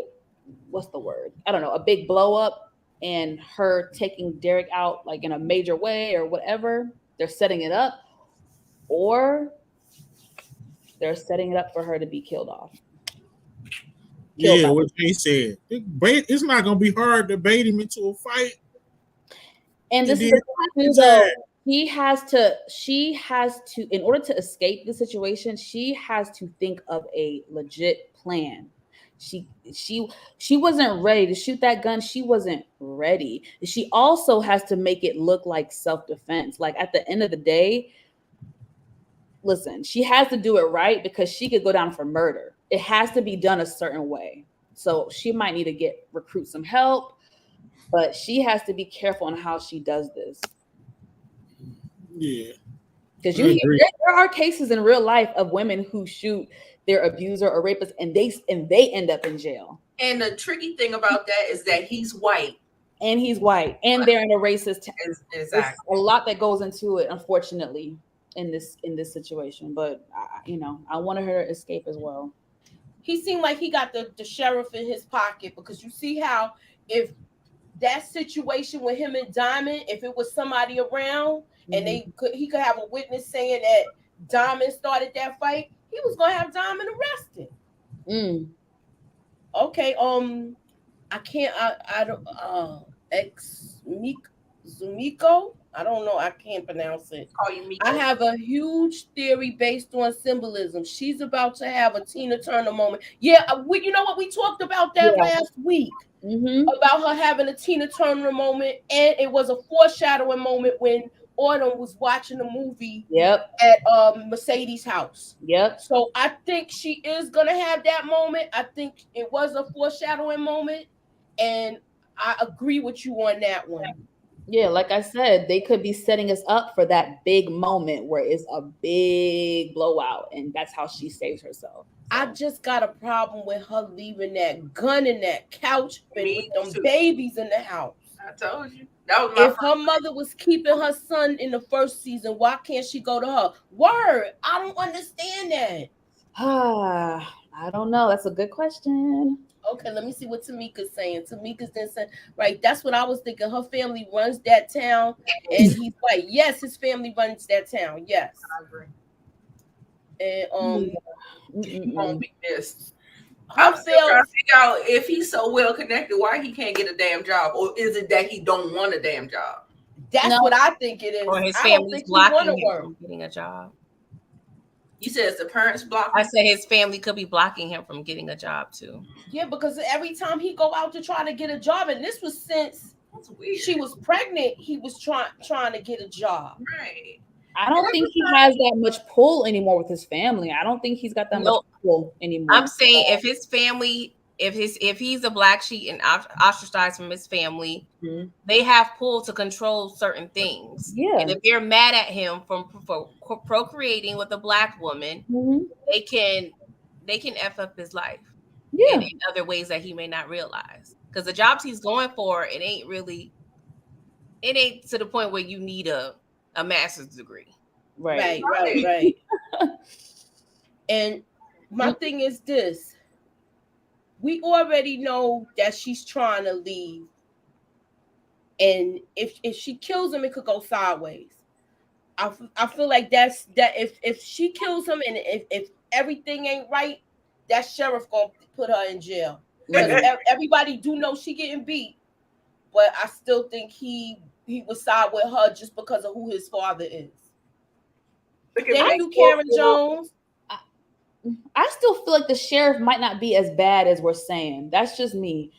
what's the word? I don't know, a big blow up and her taking Derek out like in a major way or whatever. They're setting it up, or they're setting it up for her to be killed off. Yeah, what they said. It's not going to be hard to bait him into a fight. And this is the thing, though. She has to, in order to escape the situation, she has to think of a legit plan. She wasn't ready to shoot that gun. She wasn't ready. She also has to make it look like self-defense. Like, at the end of the day, listen, she has to do it right because she could go down for murder. It has to be done a certain way. So she might need to recruit some help, but she has to be careful on how she does this. Yeah. Because there are cases in real life of women who shoot their abuser or rapist and they end up in jail. And the tricky thing about that is that he's white. And he's white. And they're in a racist town. Exactly. There's a lot that goes into it, unfortunately, in this situation. But I wanted her to escape as well. He seemed like he got the sheriff in his pocket, because you see how if that situation with him and Diamond, if it was somebody around and he could have a witness saying that Diamond started that fight, he was gonna have Diamond arrested. Okay, I don't ex Meek Zumiko. I don't know. I can't pronounce it. Call you Miko. I have a huge theory based on symbolism. She's about to have a Tina Turner moment. Yeah, you know what? We talked about that last week. About her having a Tina Turner moment, and it was a foreshadowing moment when Autumn was watching the movie at Mercedes' house. So I think she is gonna have that moment. I think it was a foreshadowing moment, and I agree with you on that one. Yeah, like I said, they could be setting us up for that big moment where it's a big blowout, and that's how she saves herself. So. I just got a problem with her leaving that gun in that couch with them babies in the house. I told you. That was my if her mother was keeping her son in the first season, why can't she go to her? Word, I don't understand that. I don't know. That's a good question. Okay, let me see what Tamika's saying. Tamika's then saying, right, that's what I was thinking. Her family runs that town, and he's white. Yes, his family runs that town. Yes. I agree. And he won't be missed. I'm still trying to figure out if he's so well connected, why he can't get a damn job, or is it that he don't want a damn job? That's what I think it is. Or his family's blocking him from getting a job. You said it's the parents blocking? I said his family could be blocking him from getting a job too. Yeah, because every time he go out to try to get a job, and this was since she was pregnant, he was trying to get a job. Right. I don't think he has that much pull anymore with his family. I don't think he's got that much pull anymore. I'm saying if his family, if he's a black sheep and ostracized from his family, they have pull to control certain things. Yeah. And if they're mad at him for procreating with a black woman, they can F up his life. Yeah. In other ways that he may not realize. Because the jobs he's going for, it ain't to the point where you need a master's degree. Right. And my thing is this. We already know that she's trying to leave. And if she kills him, it could go sideways. I feel like that if she kills him and if everything ain't right, that sheriff gonna put her in jail. Because everybody do know she getting beat. But I still think he would side with her just because of who his father is. Thank you, Karen Jones. I still feel like the sheriff might not be as bad as we're saying. That's just me.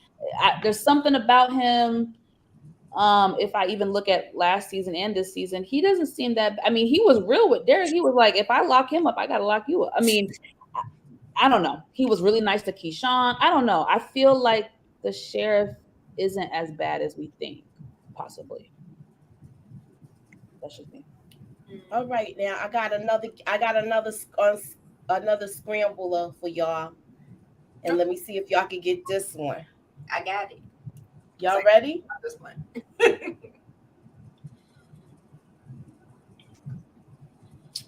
There's something about him. If I even look at last season and this season, he doesn't seem that. I mean, he was real with Derek. He was like, if I lock him up, I got to lock you up. I mean, I don't know. He was really nice to Keyshawn. I don't know. I feel like the sheriff isn't as bad as we think, possibly. That's just me. All right, now I got another scrambler for y'all, and let me see if y'all can get this one. I got it. Y'all ready? This one.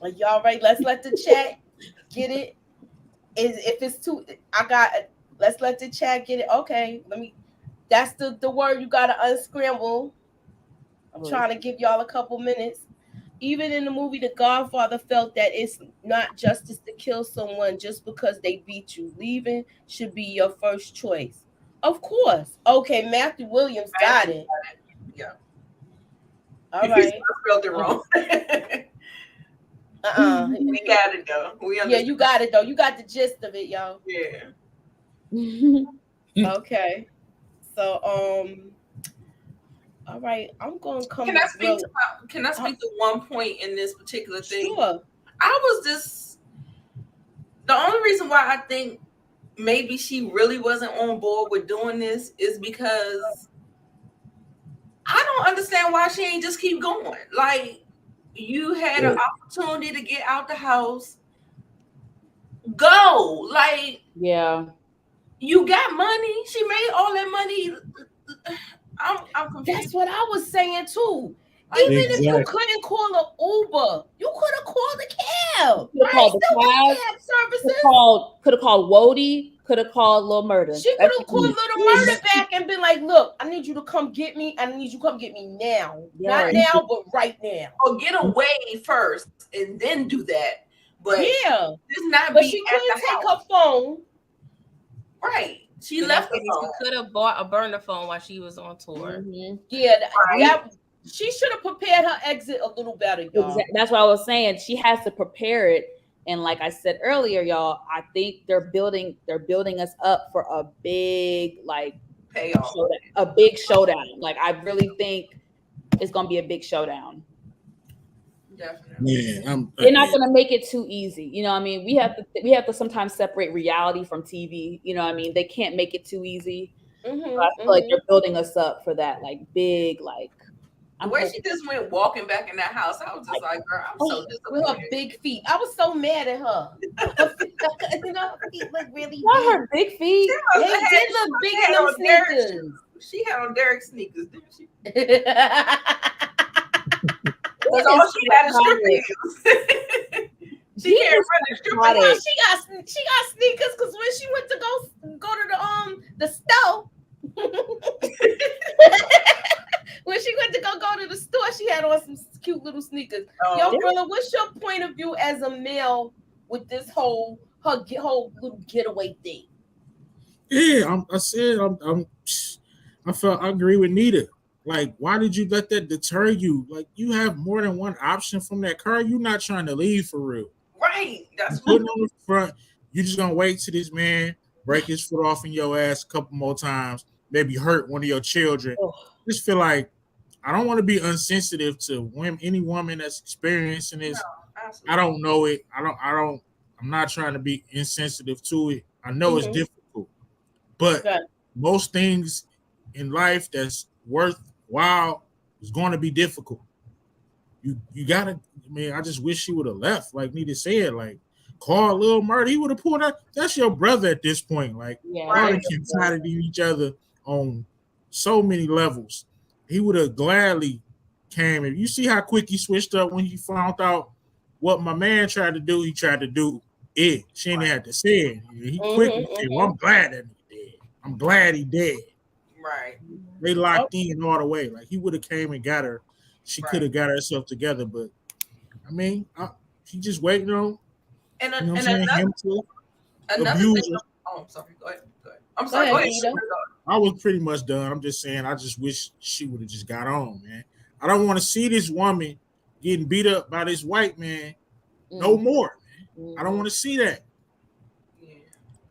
Are y'all ready? Let's let the chat get it. If it's too, let's let the chat get it. Okay, that's the word you gotta unscramble. I'm trying to give y'all a couple minutes. Even in the movie The Godfather felt that it's not justice to kill someone just because they beat you. Leaving should be your first choice. Of course. Okay, Matthew Williams got it. Yeah. All right. I spelled it wrong. We got it though. Yeah, you got it though. You got the gist of it, y'all. Yeah. Okay. So all right, I'm gonna come. Can I speak to one point in this particular thing? Sure. The only reason why I think maybe she really wasn't on board with doing this is because I don't understand why she ain't just keep going. Like, you had an opportunity to get out the house. Go. Like, yeah. You got money. She made all that money. I'm confused. That's what I was saying too. Even if you couldn't call an Uber, you could have called a cab. Could have called the cab services. Could have called Wody. Could have called Lil Murda. She could have called Little Murda back and been like, "Look, I need you to come get me. I need you to come get me now. Not now, but right now. Or get away first and then do that." But yeah, but she couldn't take her phone. Right. She left the phone. She could have bought a burner phone while she was on tour. Yeah, She should have prepared her exit a little better, y'all. Exactly. That's what I was saying. She has to prepare it. And like I said earlier, y'all, I think they're building us up for a big payoff, a big showdown. Like I really think it's gonna be a big showdown. Definitely. Man, they're not gonna make it too easy. You know what I mean? We have to sometimes separate reality from TV. You know what I mean? They can't make it too easy. Mm-hmm, so I feel like they're building us up for that, big, the way she just went walking back in that house, I was just like, girl, I'm so disappointed. With her big feet. I was so mad at her. Her feet look really big. Her big feet. They did look big in those sneakers. She had on Derek sneakers, didn't she? That's all she had is strip heels. She can't run the strip heels. She got sneakers because when she went to go to the store. When she went to go to the store, she had on some cute little sneakers. Yo, Brilla, what's your point of view as a male with this whole little getaway thing? Yeah, I agree with NITA. Like, why did you let that deter you? Like, you have more than one option from that car. You're not trying to leave for real. Right. That's putting on the front. You're just gonna wait till this man break his foot off in your ass a couple more times, maybe hurt one of your children. Just feel like I don't want to be insensitive to any woman that's experiencing this. No, I don't know it. I'm not trying to be insensitive to it. I know it's difficult, but most things in life that's worthwhile is going to be difficult. You gotta. I mean, I just wish she would have left. Like NITA said, like call Lil Murda. He would have pulled out. That's your brother at this point. Like y'all confided in each other on so many levels. He would have gladly came. If you see how quick he switched up when he found out what my man tried to do, he tried to do it. She didn't have to say it. He quickly said, well, I'm glad that he did. I'm glad he did. Right. They locked in all the way. Like he would have came and got her. She could have got herself together, but I mean, she just waiting on. And you know what I'm saying? Him to abuse her. Oh, I'm sorry. Go ahead. I'm sorry. Go ahead. I was pretty much done. I'm just saying, I just wish she would have just got on, man. I don't want to see this woman getting beat up by this white man no more, man. I don't want to see that.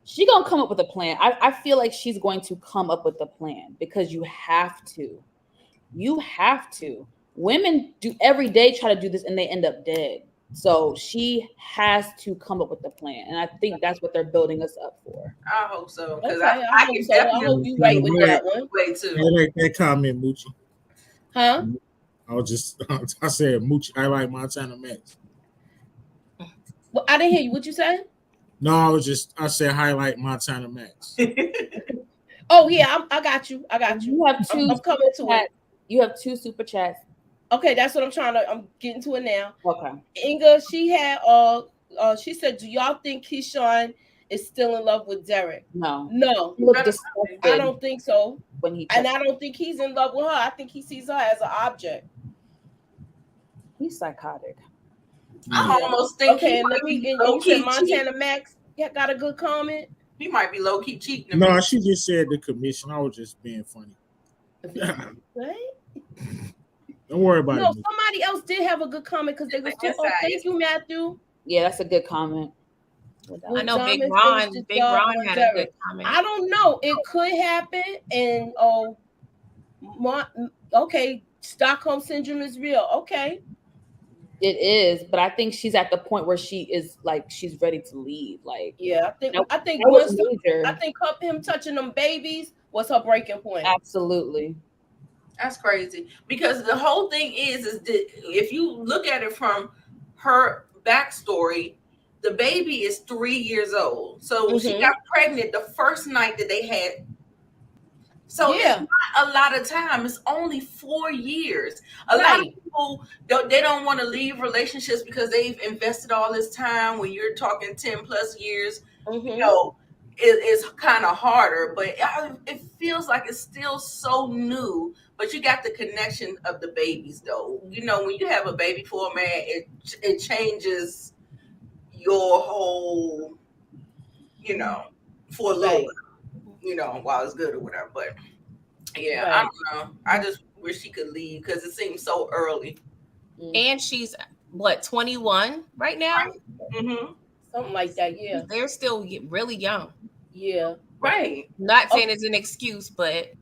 She gonna come up with a plan. I feel like she's going to come up with a plan because you have to. You have to. Women do every day try to do this and they end up dead. So she has to come up with a plan, and I think that's what they're building us up for. I hope so, because I hope so. I hope you right with that one. Way too. I like that comment, Moochie. Huh? I said Moochie. I like Montana Max. Well, I didn't hear you. What you say? No, I said highlight Montana Max. Oh yeah, I got you. You have two. I'm coming to it. You have 2 super chats. Okay, that's what I'm getting to it now. Okay. Inga, she had she said, do y'all think Keyshawn is still in love with Derek? No. I don't think so. And I don't think he's in love with her. I think he sees her as an object. He's psychotic. I almost think you said Montana Max got a good comment. He might be low key cheating. No, she just said the commission. I was just being funny. What? Don't worry about it. No, somebody else did have a good comment because they were still. Oh, thank you, Matthew. Yeah, that's a good comment. I know Big Ron had a good comment. I don't know. It could happen, and okay, Stockholm syndrome is real. Okay, it is, but I think she's at the point where she is like she's ready to leave. Like, yeah, I think him touching them babies was her breaking point. Absolutely. That's crazy, because the whole thing is that if you look at it from her backstory, the baby is 3 years old. So she got pregnant the first night that they had. So it's not a lot of time. It's only 4 years. A lot of people don't want to leave relationships because they've invested all this time. When you're talking 10 plus years, you know, it's kind of harder. But it feels like it's still so new. But you got the connection of the babies, though. You know, when you have a baby for a man, it changes your whole, you know, for a little, you know, while it's good or whatever. But yeah, I don't know. I just where she could leave because it seems so early. And she's what, 21 right now? Right. Mm-hmm. Something like that. Yeah, they're still really young. Yeah, right. Not saying it's an excuse, but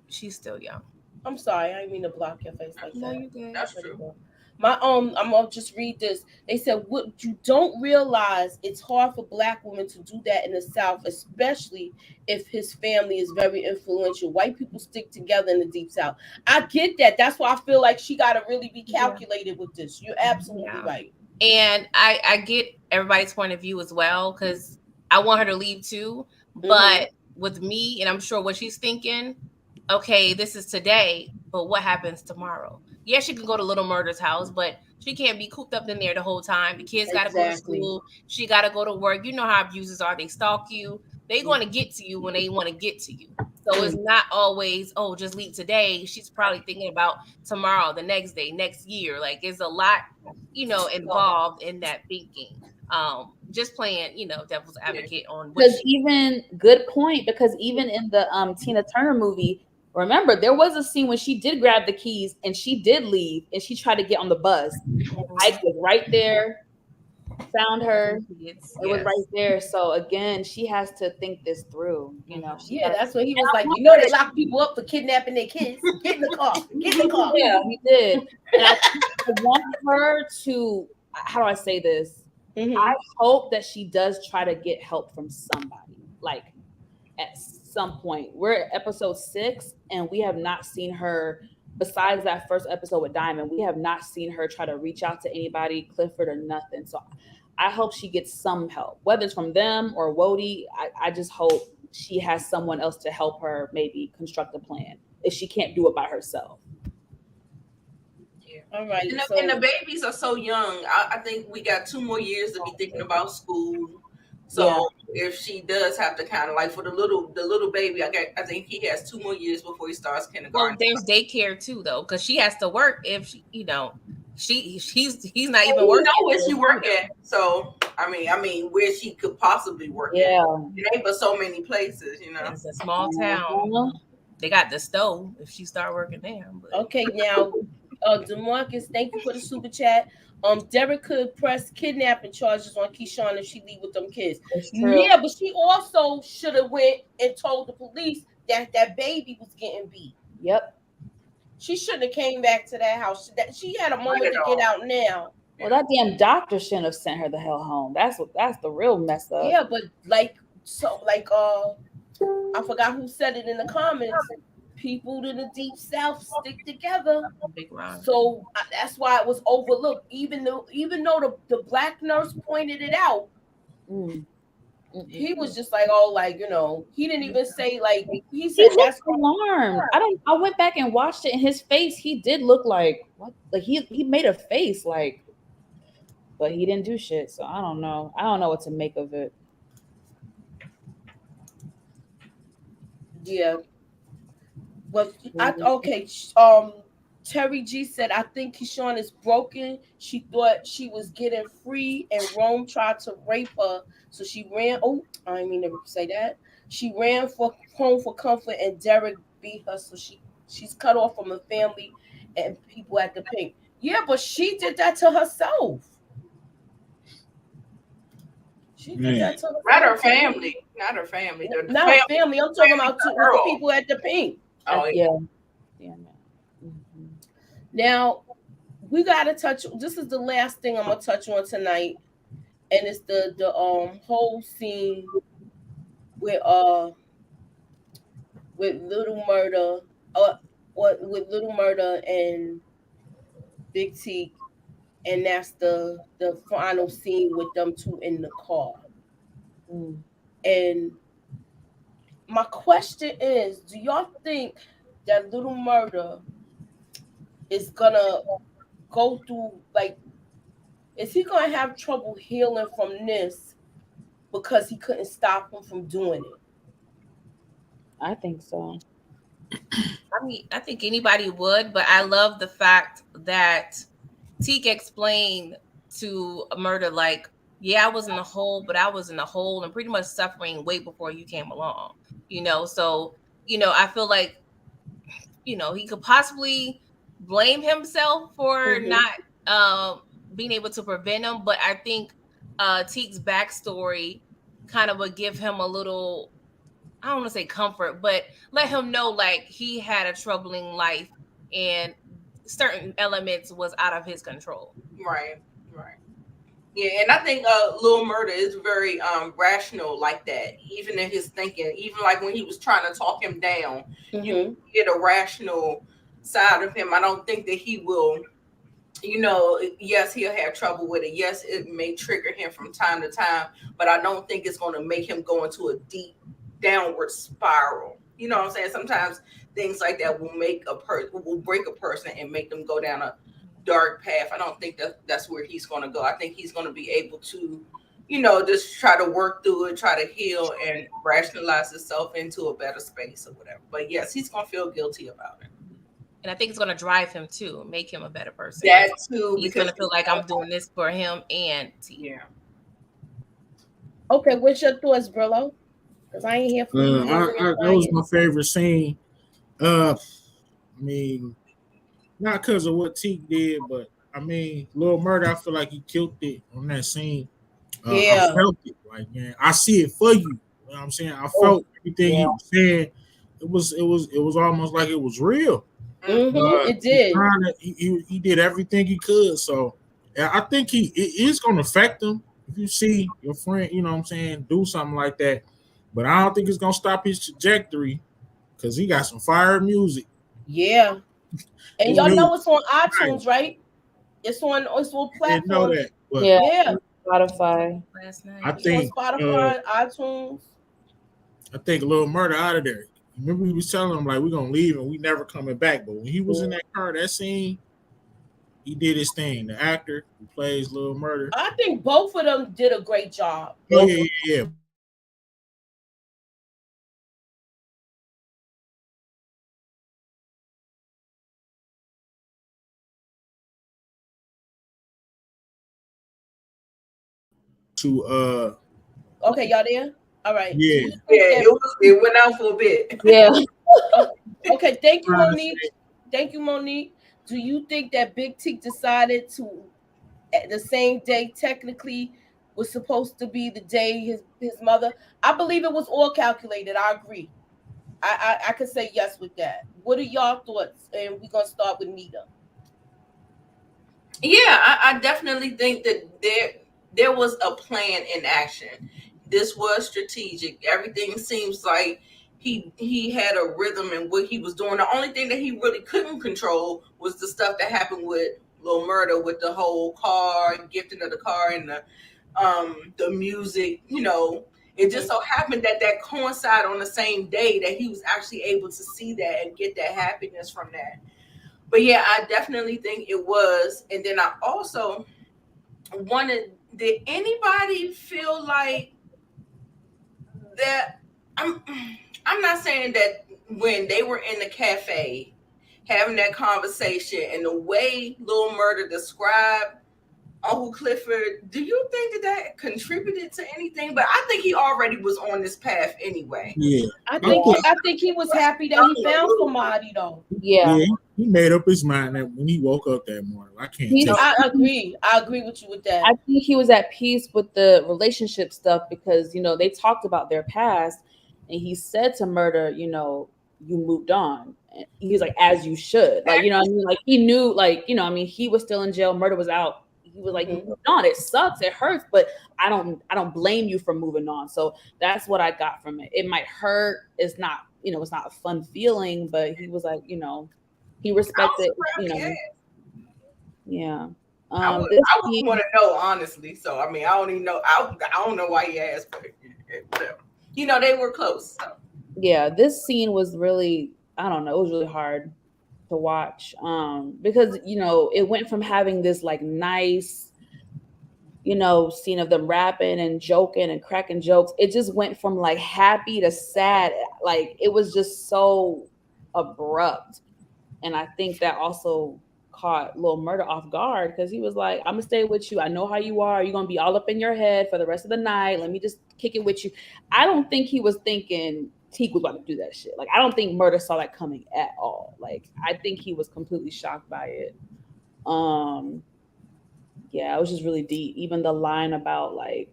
she's still young. I'm sorry, I didn't mean to block your face like No, that. you good. That's true. My I'm gonna just read this. They said, "What you don't realize, it's hard for Black women to do that in the South, especially if his family is very influential. White people stick together in the Deep South." I get that. That's why I feel like she got to really be calculated with this. You're absolutely right. And I get everybody's point of view as well, because I want her to leave too. But with me, and I'm sure what she's thinking, okay, this is today, but what happens tomorrow? Yeah, she can go to Little Murda's house, but she can't be cooped up in there the whole time. The kids got to go to school. She got to go to work. You know how abusers are. They stalk you. They're going to get to you when they want to get to you. So it's not always, oh, just leave today. She's probably thinking about tomorrow, the next day, next year. Like, there's a lot, involved in that thinking. Just playing, devil's advocate on because good point, because even in the Tina Turner movie, remember, there was a scene when she did grab the keys and she did leave and she tried to get on the bus. Ike was right there, found her. It was right there. So again, she has to think this through. That's what he was like. They lock people up for kidnapping their kids. Get in the car. Get in the car. Yeah, he did. And I want her to. How do I say this? I hope that she does try to get help from somebody. Like, at some point, we're at episode 6, and we have not seen her. Besides that first episode with Diamond, we have not seen her try to reach out to anybody, Clifford or nothing. So I hope she gets some help, whether it's from them or Wody. I just hope she has someone else to help her maybe construct a plan if she can't do it by herself. Yeah. All right. And the babies are so young. I think we got 2 more years to be thinking about school. So if she does have to kind of like for the little baby, I think he has 2 more years before he starts kindergarten. Well, there's daycare too, though, because she has to work. If she, he's not even working. Know where she work at. So I mean, where she could possibly work. Yeah, it ain't but so many places. It's a small town. They got the stove. If she start working there. But. Okay, now, DeMarcus, thank you for the super chat. Derek could press kidnapping charges on Keyshawn if she leave with them kids. Yeah, but she also should have went and told the police that baby was getting beat. Yep. She shouldn't have came back to that house. She had a moment to get out now. Well, that damn doctor shouldn't have sent her the hell home. That's the real mess up. Yeah, but I forgot who said it in the comments. People in the Deep South stick together. So that's why it was overlooked. Even though the Black nurse pointed it out, he was just like, he didn't even say he said that's alarmed. I went back and watched it, and his face, he did look like what? Like he made a face but he didn't do shit. So I don't know what to make of it. Yeah. Well, Terry G said, I think Keyshawn is broken. She thought she was getting free, and Rome tried to rape her. So she ran. Oh, I didn't mean to say that. She ran home for comfort, and Derek beat her. So she's cut off from her family and people at the Pink. Yeah, but she did that to herself. She did that to herself. Not her family. Not her family. Not her family. I'm talking about the people at the Pink. Oh yeah. Now we gotta touch. This is the last thing I'm gonna touch on tonight, and it's the whole scene with Little Murda, with Little Murda and Big Teak, and that's the final scene with them two in the car. And my question is, do y'all think that Little Murda is gonna go through, is he gonna have trouble healing from this because he couldn't stop him from doing it? I think so. I think anybody would, but I love the fact that Teak explained to Murda, I was in the hole, but I was in the hole and pretty much suffering way before you came along, so, I feel like he could possibly blame himself for not being able to prevent him. But I think Teak's backstory kind of would give him a little, I don't want to say comfort, but let him know like he had a troubling life and certain elements was out of his control. Right. Yeah, and I think Lil Murda is very rational like that, even in his thinking. Even like when he was trying to talk him down, you get a rational side of him. I don't think that he will, yes, he'll have trouble with it. Yes, it may trigger him from time to time, but I don't think it's going to make him go into a deep downward spiral. You know what I'm saying? Sometimes things like that will make will break a person and make them go down a dark path. I don't think that's where he's going to go. I think he's going to be able to, just try to work through it, try to heal and rationalize himself into a better space or whatever. But yes, he's going to feel guilty about it. And I think it's going to drive him too, make him a better person. That too. He's going to feel like I'm doing this for him and T. Yeah. Okay, what's your thoughts, Brillo? Because I ain't here for you. That was my favorite scene. I mean, not because of what Teak did, but I mean, Lil Murda, I feel like he killed it on that scene. I felt it. Like, man, I see it for you. You know what I'm saying? I felt everything he was saying. It was almost like it was real. It did. He did everything he could. So I think it is going to affect him if you see your friend, you know what I'm saying, do something like that. But I don't think it's going to stop his trajectory because he got some fire music. Yeah. And y'all know it's on iTunes, right? It's on platforms. I didn't know that. But yeah. Spotify. Last night. I think on Spotify, iTunes. I think Lil Murda out of there. Remember, we was telling him like we're gonna leave and we never coming back. But when he was in that car, that scene, he did his thing. The actor who plays Lil Murda. I think both of them did a great job. Oh yeah. To okay, y'all there? All right. Yeah. It went out for a bit. Yeah. Okay, thank you, Monique. Thank you, Monique. Do you think that Big Teak decided to, at the same day, technically was supposed to be the day his mother? I believe it was all calculated. I agree. I could say yes with that. What are y'all thoughts? And we're gonna start with NITA. Yeah, I definitely think that there was a plan in action. This was strategic. Everything seems like he had a rhythm in what he was doing. The only thing that he really couldn't control was the stuff that happened with Lil Murda, with the whole car, gifting of the car, and the music. It just so happened that coincided on the same day that he was actually able to see that and get that happiness from that. But yeah, I definitely think it was. And then I also did anybody feel like that? I'm not saying that when they were in the cafe having that conversation and the way Lil Murda described Uncle Clifford, do you think that contributed to anything? But I think he already was on this path anyway. Yeah. I think he was happy that he found somebody though. Yeah. He made up his mind that when he woke up that morning. I agree with you with that. I think he was at peace with the relationship stuff because, they talked about their past and he said to Murda, you moved on. And he was like, as you should. Like, Like he knew, like, he was still in jail. Murda was out. He was like, moving on. It sucks. It hurts, but I don't blame you for moving on. So that's what I got from it. It might hurt. It's not, it's not a fun feeling, but he was like, he respected, Yeah. I would want to know, honestly. So, I don't even know. I don't know why he asked, but they were close. So. Yeah, this scene was really, I don't know, it was really hard to watch because, it went from having this like nice, scene of them rapping and joking and cracking jokes. It just went from like happy to sad. Like it was just so abrupt. And I think that also caught Lil Murda off guard because he was like, I'm gonna stay with you. I know how you are. You're gonna be all up in your head for the rest of the night. Let me just kick it with you. I don't think he was thinking Teak was about to do that shit. Like, I don't think Murda saw that coming at all. Like, I think he was completely shocked by it. Yeah, it was just really deep. Even the line about like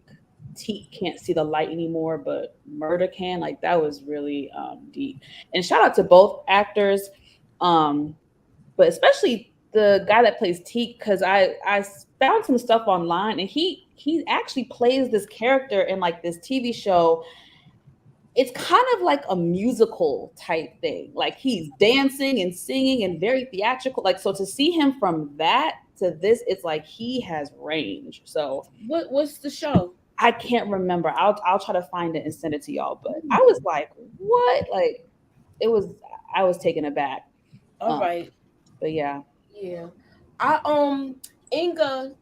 Teak can't see the light anymore, but Murda can. Like, that was really deep. And shout out to both actors, but especially the guy that plays Teak, because I found some stuff online, and he actually plays this character in like this TV show. It's kind of like a musical type thing. Like, he's dancing and singing and very theatrical. Like, so to see him from that to this, it's like he has range. So what's the show? I can't remember. I'll try to find it and send it to y'all. But I was like, what? Like, I was taken aback. All right. But yeah. Yeah. Inga.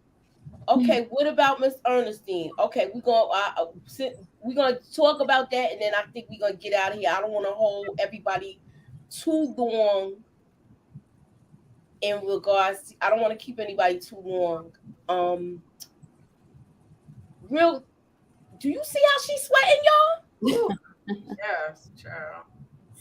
Okay, what about Miss Ernestine? Okay, we're gonna talk about that, and then I think we're gonna get out of here. I don't want to hold everybody too long in regards. I don't want to keep anybody too long. Do you see how she's sweating, y'all? Yes, child.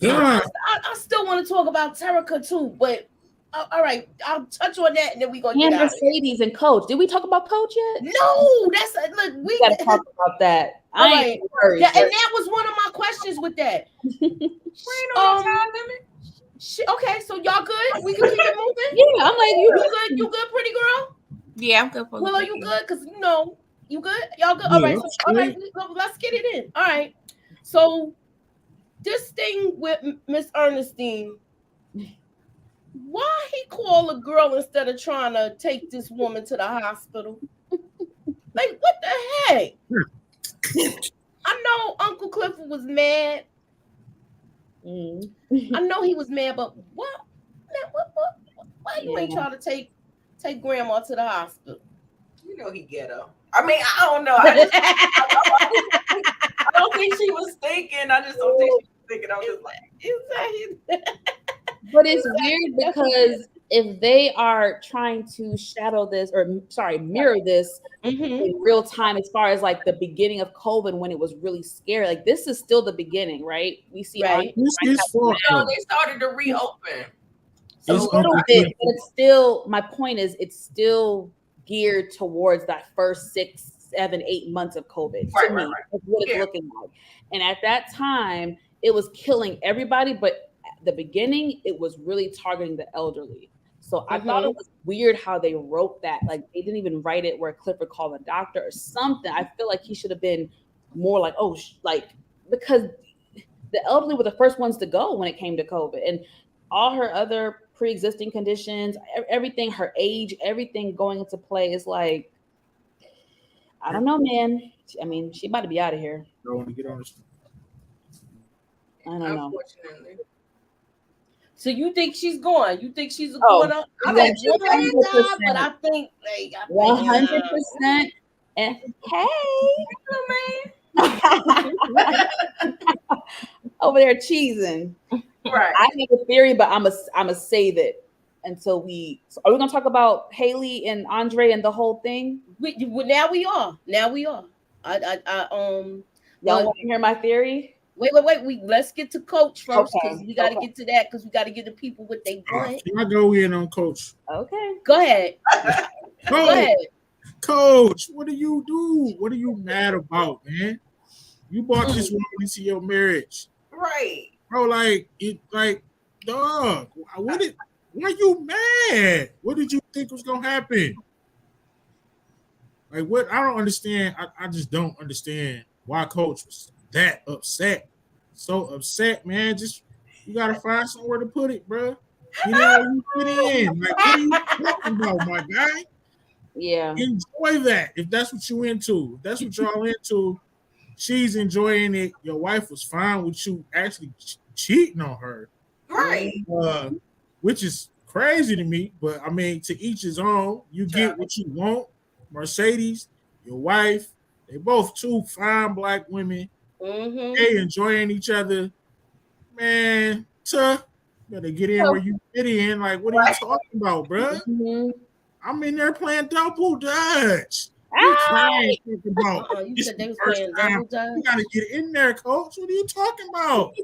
Yeah. I still want to talk about Terica too, but all right, I'll touch on that, and then we're gonna get out. Mercedes and Coach. Did we talk about Coach yet? No, that's look. We gotta talk about that. All right, and that was one of my questions with that. Time limit. Okay, so y'all good? We can keep it moving. Yeah, I'm like, you good? You good, pretty girl? Yeah, I'm good. Well, you good? Because you good? Y'all good? All right, all right. Let's get it in. All right. So this thing with Miss Ernestine. Why he call a girl instead of trying to take this woman to the hospital? Like, what the heck? I know Uncle Clifford was mad. I know he was mad, but what? Why you ain't trying to take grandma to the hospital? You know he ghetto. I mean, I don't know. I don't think she was thinking. I just don't think she was thinking. I was just like, But it's weird because if they are trying to mirror this in real time, as far as like the beginning of COVID when it was really scary, like this is still the beginning, right? We see right. They started to reopen. So a little bit, but it's still. My point is, it's still geared towards that first 6, 7, 8 months of COVID. Right. That's what it's looking like. And at that time, it was killing everybody, but the beginning, it was really targeting the elderly. So I thought it was weird how they wrote that. Like, they didn't even write it where Clifford called a doctor or something. I feel like he should have been more like, because the elderly were the first ones to go when it came to COVID, and all her other pre-existing conditions, everything, her age, everything going into play is like, I don't know, man. I mean, she about to be out of here. I want to get on this. I don't know. Unfortunately. So you think she's going? You think she's going up? I mean, but I think 100%. And over there cheesing. Right. I have a theory, but I'm a save it until we. So are we gonna talk about Haley and Andre and the whole thing? Now we are. Y'all want to hear my theory? Wait. Let's get to Coach first, because we got to get to that, because we got to get the people what they want. Can I go in on Coach? Okay. Go ahead. Go ahead. Coach, what do you do? What are you mad about, man? You brought this woman into your marriage. Right. Bro, dog, why you mad? What did you think was gonna happen? Like, what? I don't understand. I just don't understand why Coach was that upset. So upset, man. Just, you gotta find somewhere to put it, bro. You know, you put in. Like, what are you talking about, my guy? Yeah. Enjoy that if that's what you into. If that's what y'all into. She's enjoying it. Your wife was fine with you actually cheating on her, right? Which is crazy to me. But I mean, to each his own. You get what you want. Mercedes, your wife, they both two fine black women. They enjoying each other. Man, better get in where you fit in. Like, what are you talking about, bro? I'm in there playing double dutch. You said they was playing double dutch. You gotta get in there, coach. What are you talking about?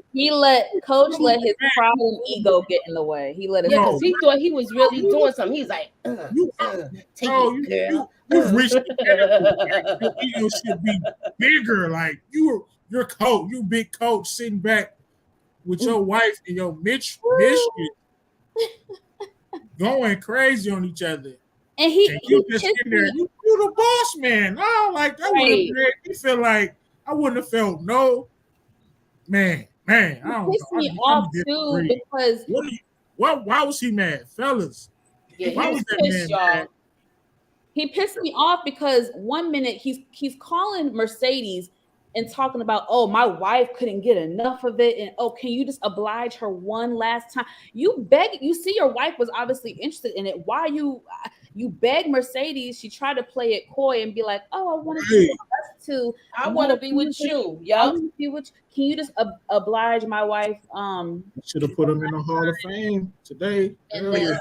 Coach let his problem ego get in the way. He let his because he thought he was really doing something. He's like, take it, girl. You rich. Your ego should be bigger. Like you're coach, you big coach sitting back with your wife and your Mitch going crazy on each other. And you just in there. You the boss man. No, like that would have made me feel like I wouldn't have felt no man. I don't pissed me off too because why was he mad, fellas? Yeah, why was that man mad? He pissed me off because 1 minute he's calling Mercedes and talking about, oh, my wife couldn't get enough of it, and oh, can you just oblige her one last time? You see your wife was obviously interested in it. Why you beg Mercedes? She tried to play it coy and be like, oh, I want to be with you. Yeah. Can you just oblige my wife? Should have put him in the Hall of Fame today. Earlier.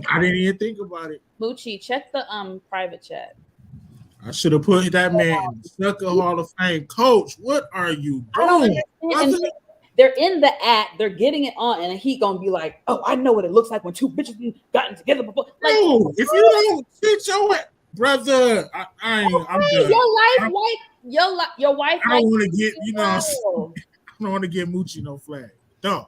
I didn't even think about it. Moochie, check the private chat. I should have put that man in the Sucker Hall of Fame. Coach, what are you doing? They're in the act, they're getting it on, and he gonna be like, oh, I know what it looks like when two bitches gotten together before. Like, no, if you don't sit your brother, I'm done. Your wife. I don't want to get, I don't want to get Moochie no flag. Dog.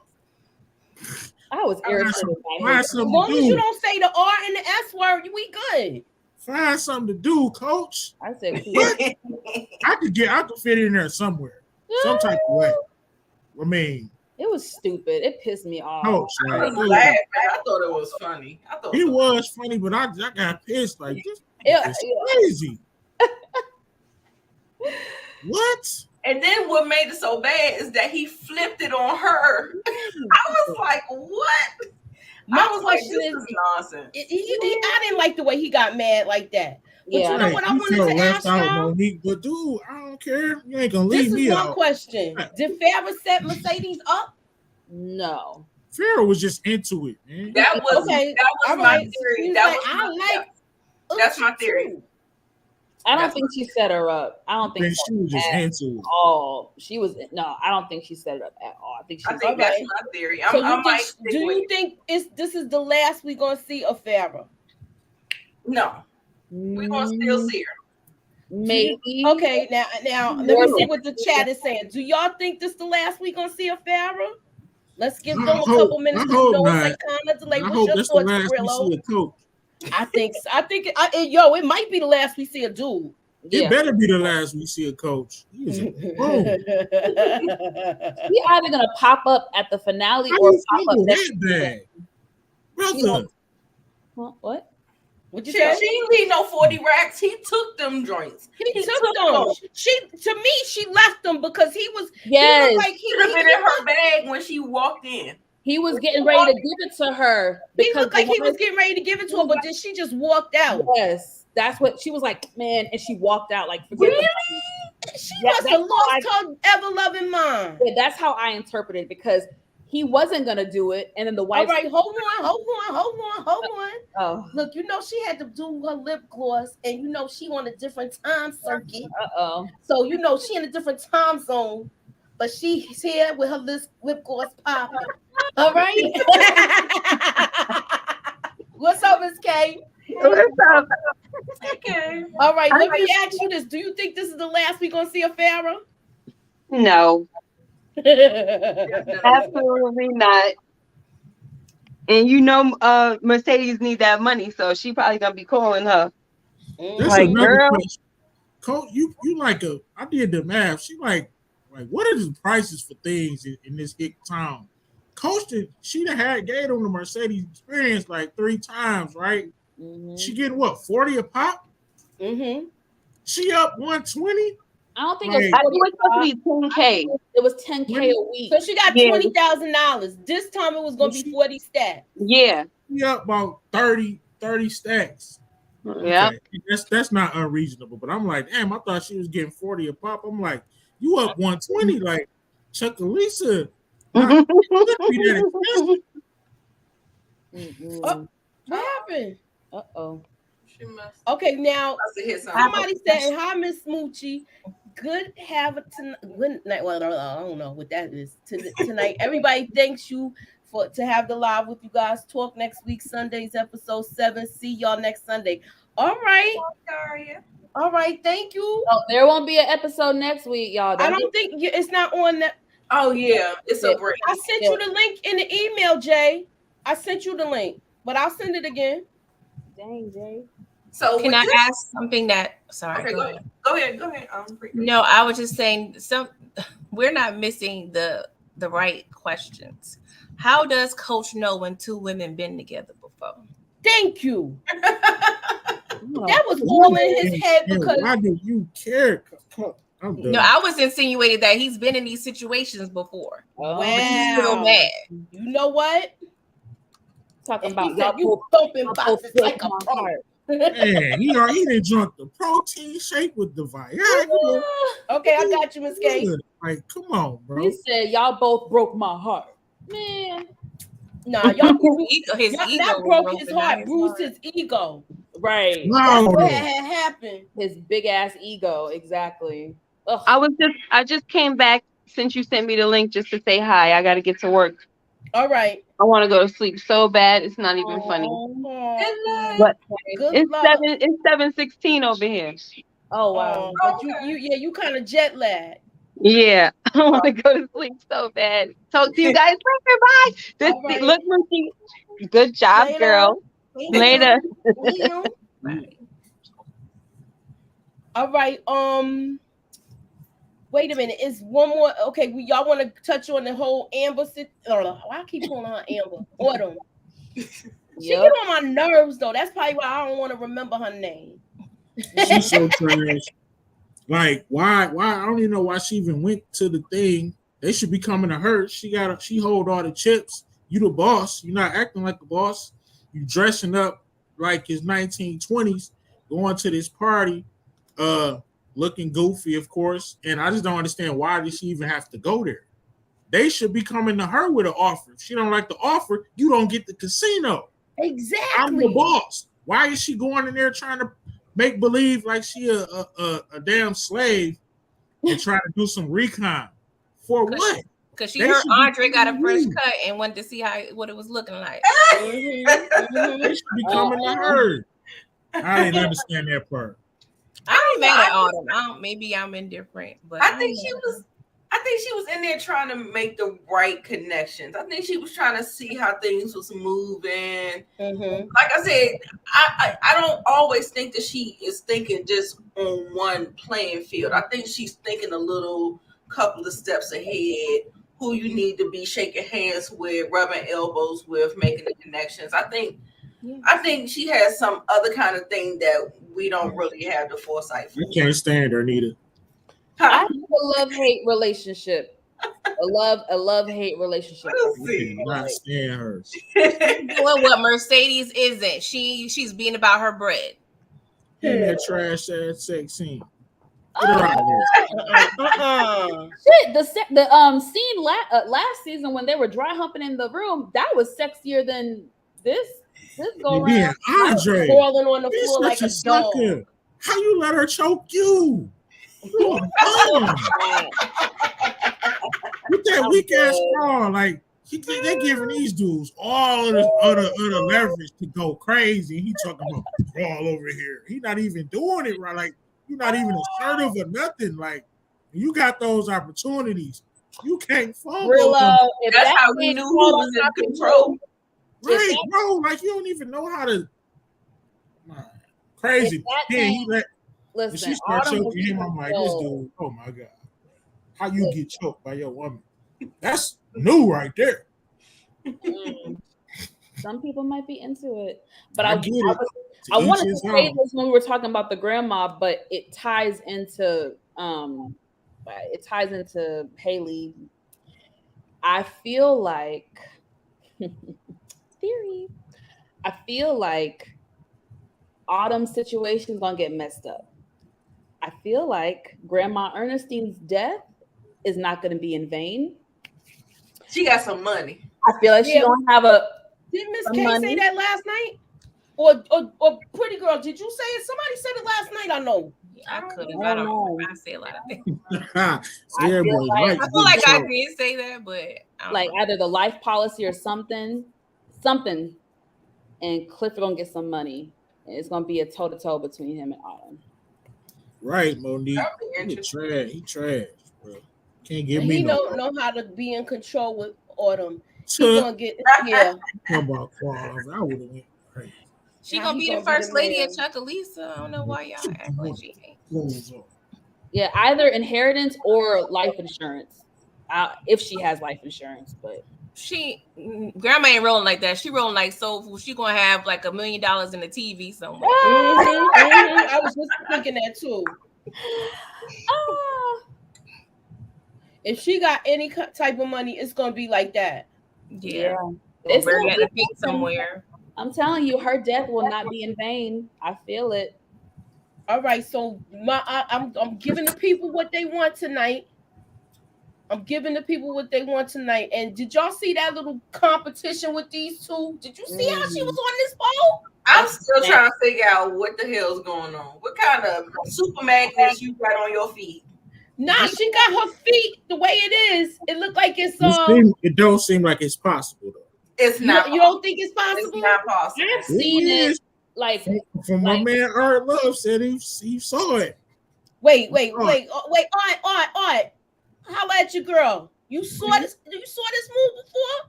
I was irritated by him. As long as you don't say the R and the S word, we good. Find something to do, coach. I said, I could fit in there somewhere, some type of way. I mean, it was stupid. It pissed me off. Coach, I was glad, man. I thought it was funny. He was funny, but I got pissed. Like, this is crazy. What? And then what made it so bad is that he flipped it on her. I was like, what? My question is nonsense. I didn't like the way he got mad like that. But you know what I wanted to ask y'all? Monique, but dude, I don't care. You ain't gonna leave me out. This is one question. Did Farah set Mercedes up? No. Farah was just into it, man. That was my theory. That's my theory. I don't think she set her up. I don't think she was just into it. Oh, I don't think she set it up at all. I think that's my theory. Do you think this is the last we're gonna see of Farah? No. We're gonna still see her. Maybe. Okay, now let me see what the chat is saying. Do y'all think this is the last we're gonna see of Farah? Let's give them a couple minutes to know like kind of delay. What's your thoughts, BRILLO? I think it might be the last we see a dude. It better be the last we see a coach. He is He either gonna pop up at the finale or pop up next bad. Brother. What? What you say? She didn't leave no 40 racks. He took them joints. He took them. She left them because he was. Yes. He was like he was in her bag when she walked in. He was getting ready to give it to her. He looked like he was getting ready to give it to her, but then she just walked out. Yes, that's what she was like, man, and she walked out like. Really? She must have lost her ever-loving mind. Yeah, that's how I interpreted it because he wasn't gonna do it, and then the wife. All right, hold on. Oh, look, she had to do her lip gloss, and she on a different time circuit. So she in a different time zone. But she's here with her lip gloss popping. All right. What's up, Miss K? What's up? Okay. All right. Let me ask you this: do you think this is the last we're gonna see of Farah? No. Absolutely not. And Mercedes need that money, so she probably gonna be calling her. Like, girl, Coach, you like I did the math. She like, what are the prices for things in this hick town? Coach, she had gave them the Mercedes experience like 3 times, right? Mm-hmm. She getting what, 40 a pop? Mm-hmm. She up 120? I don't think it was supposed to be 10K. It was 10K a week. So she got $20,000. This time it was gonna be 40 stacks. Yeah. She up about 30 stacks. Yeah. Okay. That's not unreasonable, but I'm like, damn, I thought she was getting 40 a pop. I'm like, you up 120, like Chuck and Lisa. What happened? Uh-oh. She must. Okay, now Must have hit something. somebody said, "Hi, Miss Smoochie. Good have a good night." Well, I don't know what that is tonight. Everybody, thanks you to have the live with you guys. Talk next week, Sunday's episode 7. See y'all next Sunday. All right. All right. Thank you. Oh, there won't be an episode next week, y'all. I don't think it's not on that. Oh yeah, it's a break. I sent you the link in the email, Jay. I sent you the link, but I'll send it again. Dang, Jay. So can I ask something that? Sorry. Okay, go ahead. No, I was just saying we're not missing the right questions. How does Coach know when two women been together before? Thank you. That was all in his head because why do you care? No, I was insinuating that he's been in these situations before. Wow. He's still mad. You know what? Talking about said, you thumping boxes like a part. Man, he didn't drunk the protein shake with the Viagra. Okay, I got you, Miss K. Like, come on, bro. He said y'all both broke my heart. Man. Nah, y'all his y'all ego not broke his heart, bruised his ego. Right. No. That's what had happened. His big ass ego, exactly. Ugh. I just came back since you sent me the link just to say hi. I gotta get to work. All right. I want to go to sleep so bad it's not even funny. But it's 7:16 over here. Oh wow. But you kind of jet lagged. Yeah, I want to go to sleep so bad. Talk to you guys later. Bye. Right. Look, Monique. Good job, Later. girl. Later. All right. Wait a minute. Is one more? Okay, y'all want to touch on the whole Amber? Why I keep calling her Amber? Autumn. She get on my nerves though. That's probably why I don't want to remember her name. She's so trash. Like, why? I don't even know why she even went to the thing. They should be coming to her. She hold all the chips. You the boss. You're not acting like a boss. You dressing up like it's 1920s, going to this party, looking goofy, of course. And I just don't understand why did she even have to go there? They should be coming to her with an offer. If she don't like the offer, you don't get the casino. Exactly. I'm the boss. Why is she going in there trying to make believe like she a damn slave and trying to do some recon? For what? Because she heard Andre got a fresh cut and wanted to see what it was looking like. They should be coming to her. I didn't understand that part. I ain't mad at Autumn. Maybe I'm indifferent, but I think she was in there trying to make the right connections. I think she was trying to see how things was moving. Mm-hmm. Like I said, I don't always think that she is thinking just on one playing field. I think she's thinking a little couple of steps ahead. Who you need to be shaking hands with, rubbing elbows with, making the connections. I think she has some other kind of thing that we don't really have the foresight for. I can't stand her, NITA. I have a love-hate relationship. A love-hate relationship. I cannot stand her. doing what Mercedes isn't. She's being about her bread. In that trash ass sex scene. Get her out here. Shit, the scene last season when they were dry humping in the room, that was sexier than this go around. Andre falling on the floor like a dog. How you let her choke you? With that weak ass straw, like they giving these dudes all of the leverage to go crazy. He talking about all over here. He not even doing it right. Like you're not even assertive or nothing. Like you got those opportunities, you can't fall. BRILLO, that's how we knew who was in control. Right, bro. Like you don't even know how to. Crazy. Listen, she start choking him. I'm like, this dude. Oh my god, how you get choked by your woman? That's new right there. Some people might be into it, but I wanted to say this when we were talking about the grandma, but it ties into Haley. I feel like theory. I feel like Autumn's situation is gonna get messed up. I feel like Grandma Ernestine's death is not gonna be in vain. She got some money. I feel like she don't have a. Did Miss K say that last night? or pretty girl? Did you say it? Somebody said it last night. I know. I couldn't. I don't know. I say a lot of things. I feel like I did say that, but like either the life policy or something, and Clifford gonna get some money. And it's gonna be a toe-to-toe between him and Autumn. Right, Monique. He trash, bro. Can't give me. He don't know how to be in control with Autumn. He's gonna get Come about qualities. I would have went crazy. She gonna be the first lady at Chuckalisa. I don't know why y'all act like she ain't. Yeah, either inheritance or life insurance. If she has life insurance, but grandma ain't rolling like that. She rolling like soul food. She gonna have like $1 million in the TV somewhere. I was just thinking that too. If she got any type of money, it's gonna be like that. Yeah. It's gonna be a thing somewhere. I'm telling you, her death will not be in vain. I feel it. All right, so I'm giving the people what they want tonight. And did y'all see that little competition with these two? Did you see how she was on this pole? I'm still trying to figure out what the hell's going on. What kind of super magnets you got on your feet? Nah, she got her feet the way it is. It looked like it's It don't seem like it's possible though. It's not. You don't think it's possible? It's not possible. I've seen it. Like from my man Art Love said he saw it. Wait. Art. Holla at your girl. You saw this move before?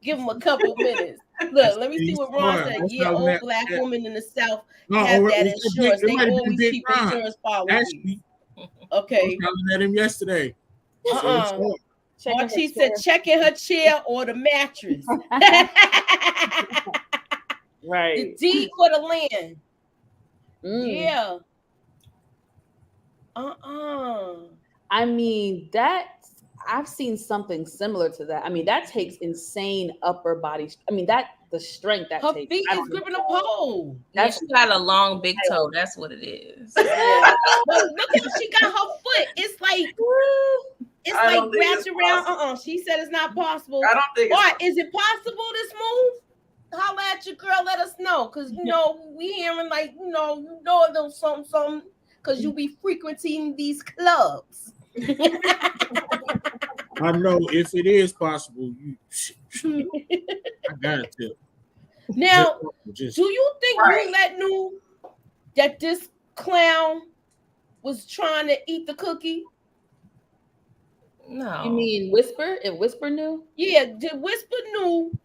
Give him a couple minutes. Look, let me see what Ron said. Yeah, old black woman in the South have that insurance. They always keep insurance policy. Okay. I was at him yesterday. She said checking her chair or the mattress. Right. The deed for the land. Yeah. I mean, I've seen something similar to that. I mean, that takes insane upper body. I mean, the strength that her takes. Feet is gripping a pole. Yeah, she got a long big toe. That's what it is. Yeah. But look at she got her foot. It's like wrapped around. She said it's not possible. I don't think. Is it possible this move? Holla at your girl. Let us know, cause we hearing like there's something. Cause you be frequenting these clubs. I know if it is possible, I got it too. Now, do you think Roulette knew that this clown was trying to eat the cookie? No. You mean Whisper? If Whisper knew? Yeah, did Whisper knew?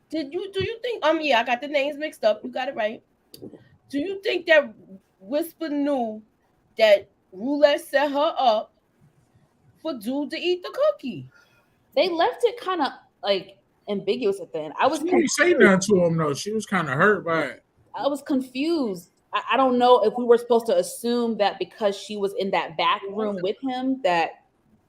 Do you think? I got the names mixed up. You got it right. Do you think that Whisper knew that Roulette set her up for dude to eat the cookie? They left it kind of like ambiguous at the end. She didn't say nothing to him though. She was kind of hurt by it. I was confused. I don't know if we were supposed to assume that because she was in that back room with him that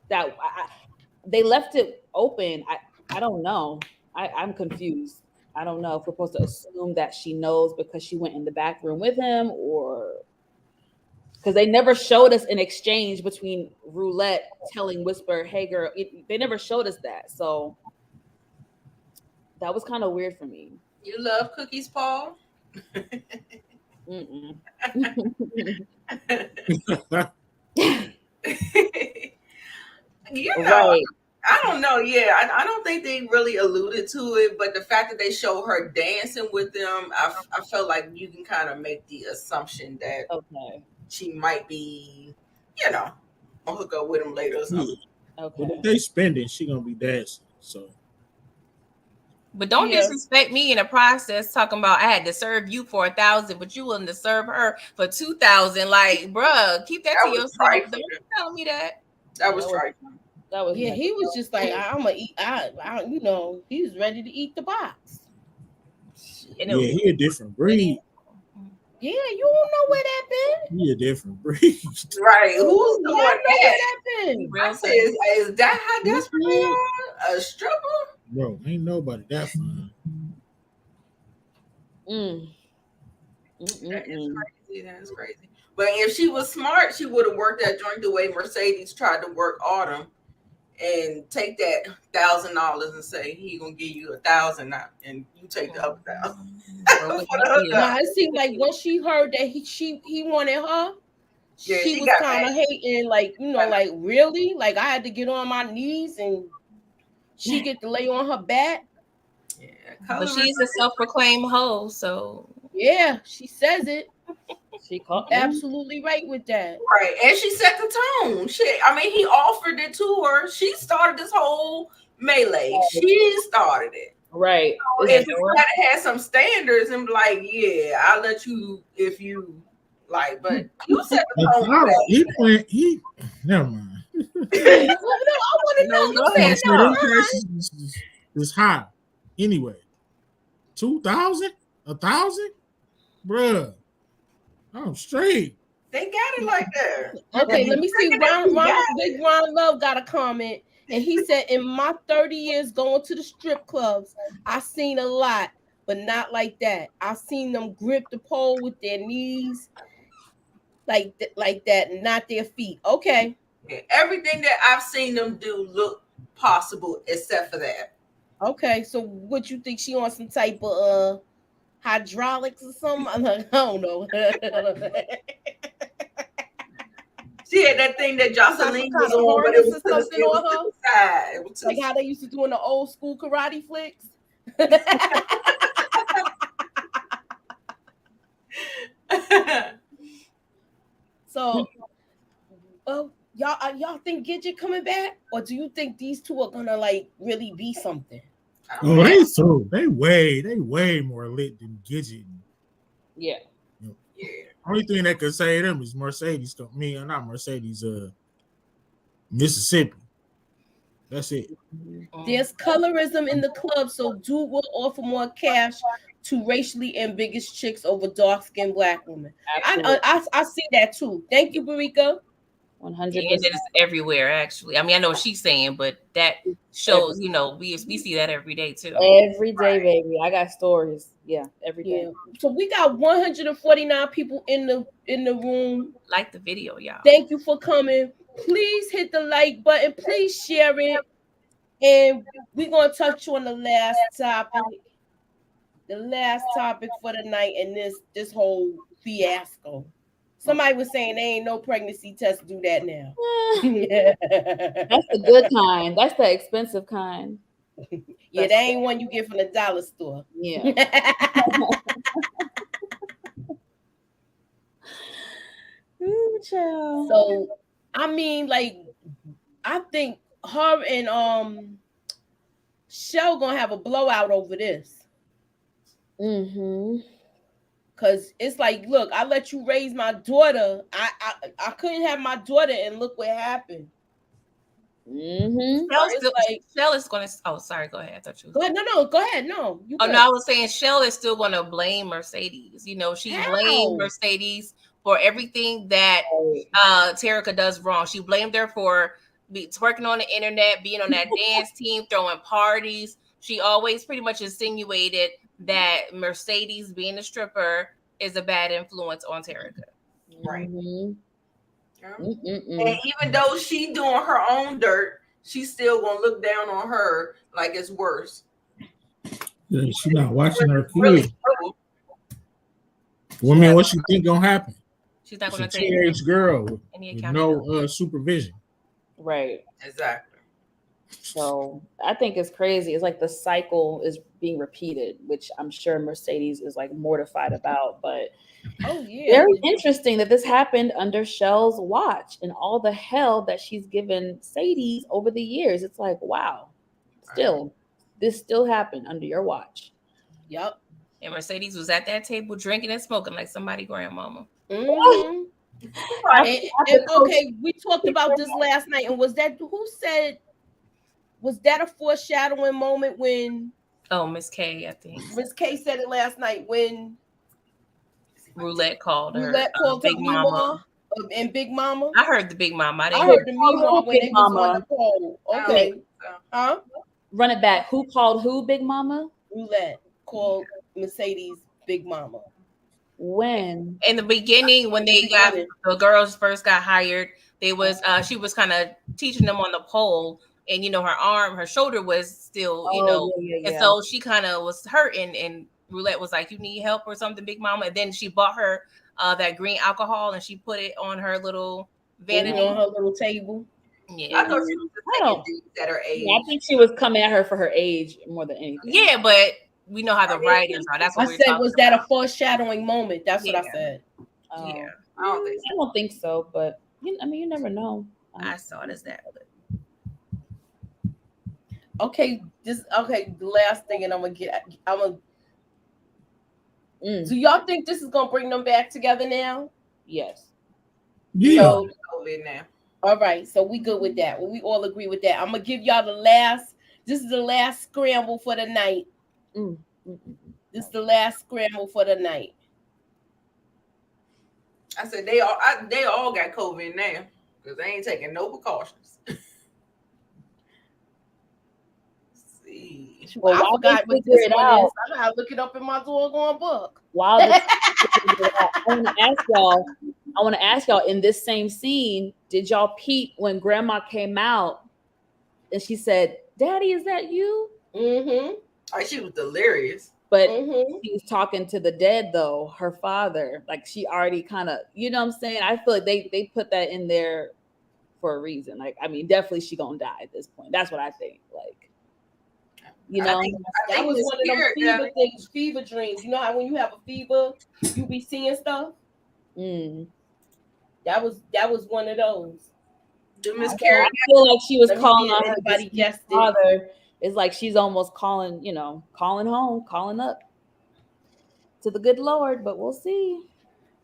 they left it open. I don't know. I'm confused. I don't know if we're supposed to assume that she knows because she went in the back room with him, or because they never showed us an exchange between Roulette telling Whisper, "Hey, girl." They never showed us that, so that was kind of weird for me. You love cookies, Paul? Right. I don't know. Yeah, I don't think they really alluded to it, but the fact that they show her dancing with them, I felt like you can kind of make the assumption that she might be, I'll hook up with him later or something. Okay. But if they spending, she gonna be dancing. So. But don't disrespect me in the process talking about I had to serve you for 1,000, but you willing to serve her for 2,000. Like, bruh, keep that to yourself. Don't tell me that. That was trifling. That was he was just like, I'm gonna eat. He was ready to eat the box. Yeah, he a different breed. Yeah, you don't know where that been. He a different breed. Right. Who's the one that been? I said, is that how desperate they are? A stripper? Bro, ain't nobody that fine. That's crazy. But if she was smart, she would have worked that joint the way Mercedes tried to work Autumn. and take that $1,000 and say he gonna give you 1,000 now, and you take the other 1,000. Nah, it seemed like when she heard that he wanted her, Yeah, she was kind of hating, like, you know, like, really, like, I had to get on my knees and she get to lay on her back. Yeah, but she's a self-proclaimed hoe, so yeah, she says it. She called absolutely right with that. Right, and she set the tone. Shit, I mean, he offered it to her. She started this whole melee. She started it. Right. If you gotta have some standards and be like, yeah, I'll let you if you like, but you set the tone. He never mind. I want to know. You said is high. Anyway, 2,000, 1,000, bruh. I'm straight. They got it like that. Okay, let me see. Big Ron Love got a comment, and he said, "In my 30 years going to the strip clubs, I seen a lot, but not like that. I seen them grip the pole with their knees, like that, not their feet." Okay. Yeah, everything that I've seen them do look possible, except for that. Okay, so what you think, she on some type of hydraulics or something? I don't know. She had that thing that Jocelyn was on, but it was something on her. Like how they used to do in the old school karate flicks. So, y'all think Gidget coming back, or do you think these two are gonna like really be something? Oh, they way more lit than Gidget. Yeah. Yeah. Only thing that could say them is Mercedes. Not Mercedes. Mississippi. That's it. There's colorism in the club, so dude will offer more cash to racially ambiguous chicks over dark-skinned black women. I see that too. Thank you, Barika. 100%. And it's everywhere, actually. I mean, I know what she's saying, but that shows, you know, we see that every day too. Every day, baby. I got stories. Yeah, every day. Yeah. So we got 149 people in the room. Like the video, y'all. Thank you for coming. Please hit the like button. Please share it. And we're gonna touch on the last topic. The last topic for the night and this whole fiasco. Somebody was saying they ain't no pregnancy test. Do that now. That's the good kind. That's the expensive kind. Yeah, that ain't one you get from the dollar store. Yeah. So I mean, like, I think her and Shell gonna have a blowout over this. Cause it's like, look, I let you raise my daughter. I couldn't have my daughter, and look what happened. Shell is gonna. Oh, sorry. Go ahead. I thought you. Go ahead. No. Go ahead. No. No. I was saying Shell is still gonna blame Mercedes. You know, she blamed Mercedes for everything that Terica does wrong. She blamed her for twerking on the internet, being on that dance team, throwing parties. She always pretty much insinuated that Mercedes, being a stripper, is a bad influence on Terica. Right. And even though she doing her own dirt, she's still gonna look down on her like it's worse. Yeah, she's not watching her kids. Well, man, what you think gonna happen? She's not gonna take a teenage girl with no supervision. Right. Exactly. So I think it's crazy. It's like the cycle is being repeated, which I'm sure Mercedes is like mortified about. But very interesting that this happened under Shell's watch and all the hell that she's given Sadie's over the years. It's like, wow, this still happened under your watch. Yep. And Mercedes was at that table drinking and smoking like somebody grandmama. Mm-hmm. And okay, we talked about this last night, and was that a foreshadowing moment when? Oh, Miss K, I think Miss K said it last night when Roulette called her. Roulette called Big Mama and Big Mama. I heard the Big Mama. I heard the Mama when they was on the pole. Okay, Run it back. Who called who? Big Mama. Roulette called Mercedes Big Mama. When? In the beginning, when the girls first got hired, she was kind of teaching them on the pole and her shoulder was still, and so she kind of was hurting, and Roulette was like, "You need help or something, Big Mama?" And then she bought her that green alcohol, and she put it on her little vanity, on her little table. Yeah, I thought she was just taking digs at her age. Yeah, I think she was coming at her for her age more than anything. Yeah, but we know how the writers are. That's what I said. Was that a foreshadowing moment? That's what I said. Yeah, I don't think so, but you never know. I saw it as that. Okay, the last thing, and do y'all think this is gonna bring them back together now? Yes. Yeah. So, now. All right, so we good with that. Well, we all agree with that. I'm gonna give y'all this is the last scramble for the night. This is the last scramble for the night. I said they all got COVID now because they ain't taking no precautions. Well, I forgot what this one is. I gotta look it up in my doggone book. Wow. I want to ask y'all in this same scene, did y'all peep when Grandma came out and she said, "Daddy, is that you?" Mm-hmm. Oh, she was delirious. But she was talking to the dead, though, her father. Like, she already kind of, you know what I'm saying? I feel like they put that in there for a reason. Like, I mean, definitely she gonna die at this point. That's what I think. Like, I think that was one of those fever things, fever dreams. You know how when you have a fever, you be seeing stuff? That was one of those. I feel like she was calling on her father. It's like she's almost calling home, calling up to the good Lord, but we'll see.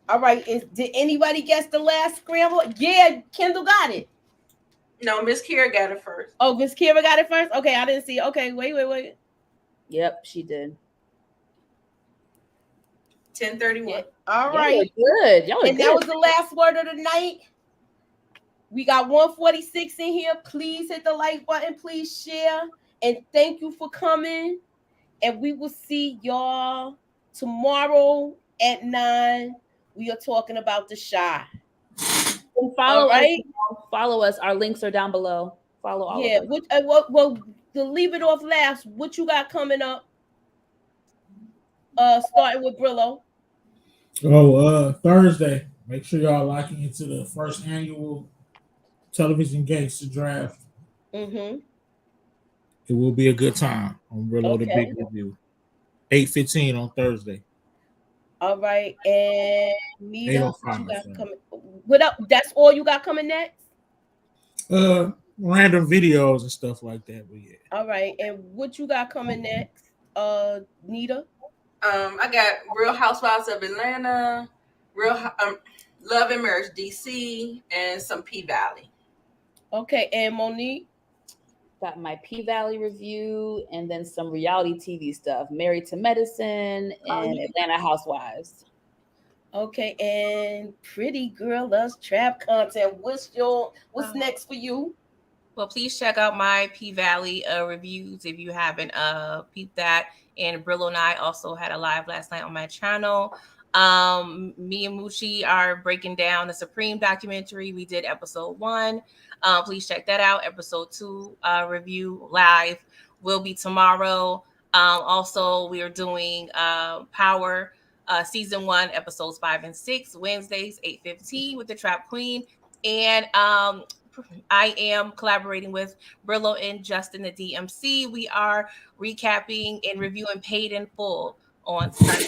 All right. Did anybody guess the last scramble? Yeah, Kendall got it. No, Miss Kira got it first. Oh, Miss Kira got it first? Okay, I didn't see it. Okay, wait. Yep, she did. 10:31. Yeah. All right. Good. Y'all are and good. That was the last word of the night. We got 146 in here. Please hit the like button. Please share. And thank you for coming. And we will see y'all tomorrow at 9. We are talking about the shy. And follow us. Follow us. Our links are down below. Follow all of us. Well, to leave it off last, what you got coming up? Starting with Brillo. Thursday. Make sure y'all locking into the first annual Television Gangster Draft. Mm-hmm. It will be a good time on Brillo the Big Review. 8:15 on Thursday. All right, and Nita, what you got coming? What up? That's all you got coming next? Random videos and stuff like that. But yeah. All right, and what you got coming next, Nita? I got Real Housewives of Atlanta, Love and Marriage DC, and some P-Valley. Okay, and Monique? Got my P-Valley review and then some reality TV stuff. Married to Medicine and Atlanta Housewives. Okay, and Pretty Girl Loves Trap content. What's next for you? Well, please check out my P-Valley reviews if you haven't peeped that. And Brillo and I also had a live last night on my channel. Me and Moochie are breaking down the Supreme documentary. We did episode 1. Please check that out. Episode 2 review live will be tomorrow. Also, we are doing Power season 1, episodes 5 and 6, Wednesdays 8:15 with the Trap Queen. And I am collaborating with Brillo and Justin, the DMC. We are recapping and reviewing Paid in Full on Sunday.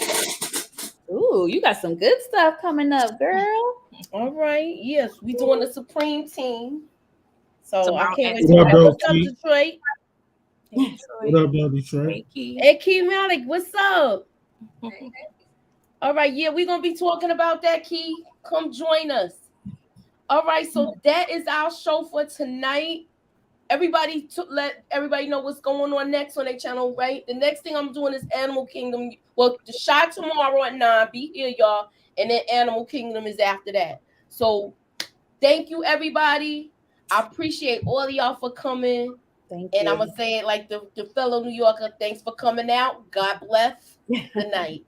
Ooh, you got some good stuff coming up, girl. All right. Yes, we doing the Supreme team. So tomorrow, I can't wait to what's up, Detroit? What up, Detroit? Hey, Key Malik, what's up? All right, yeah, we're gonna be talking about that, Key. Come join us. All right, so that is our show for tonight. Everybody let everybody know what's going on next on their channel, right? The next thing I'm doing is Animal Kingdom. Well, the shot tomorrow at 9. Be here, y'all. And then Animal Kingdom is after that. So thank you, everybody. I appreciate all of y'all for coming. Thank you. And I'm going to say it like the fellow New Yorker. Thanks for coming out. God bless. Good night.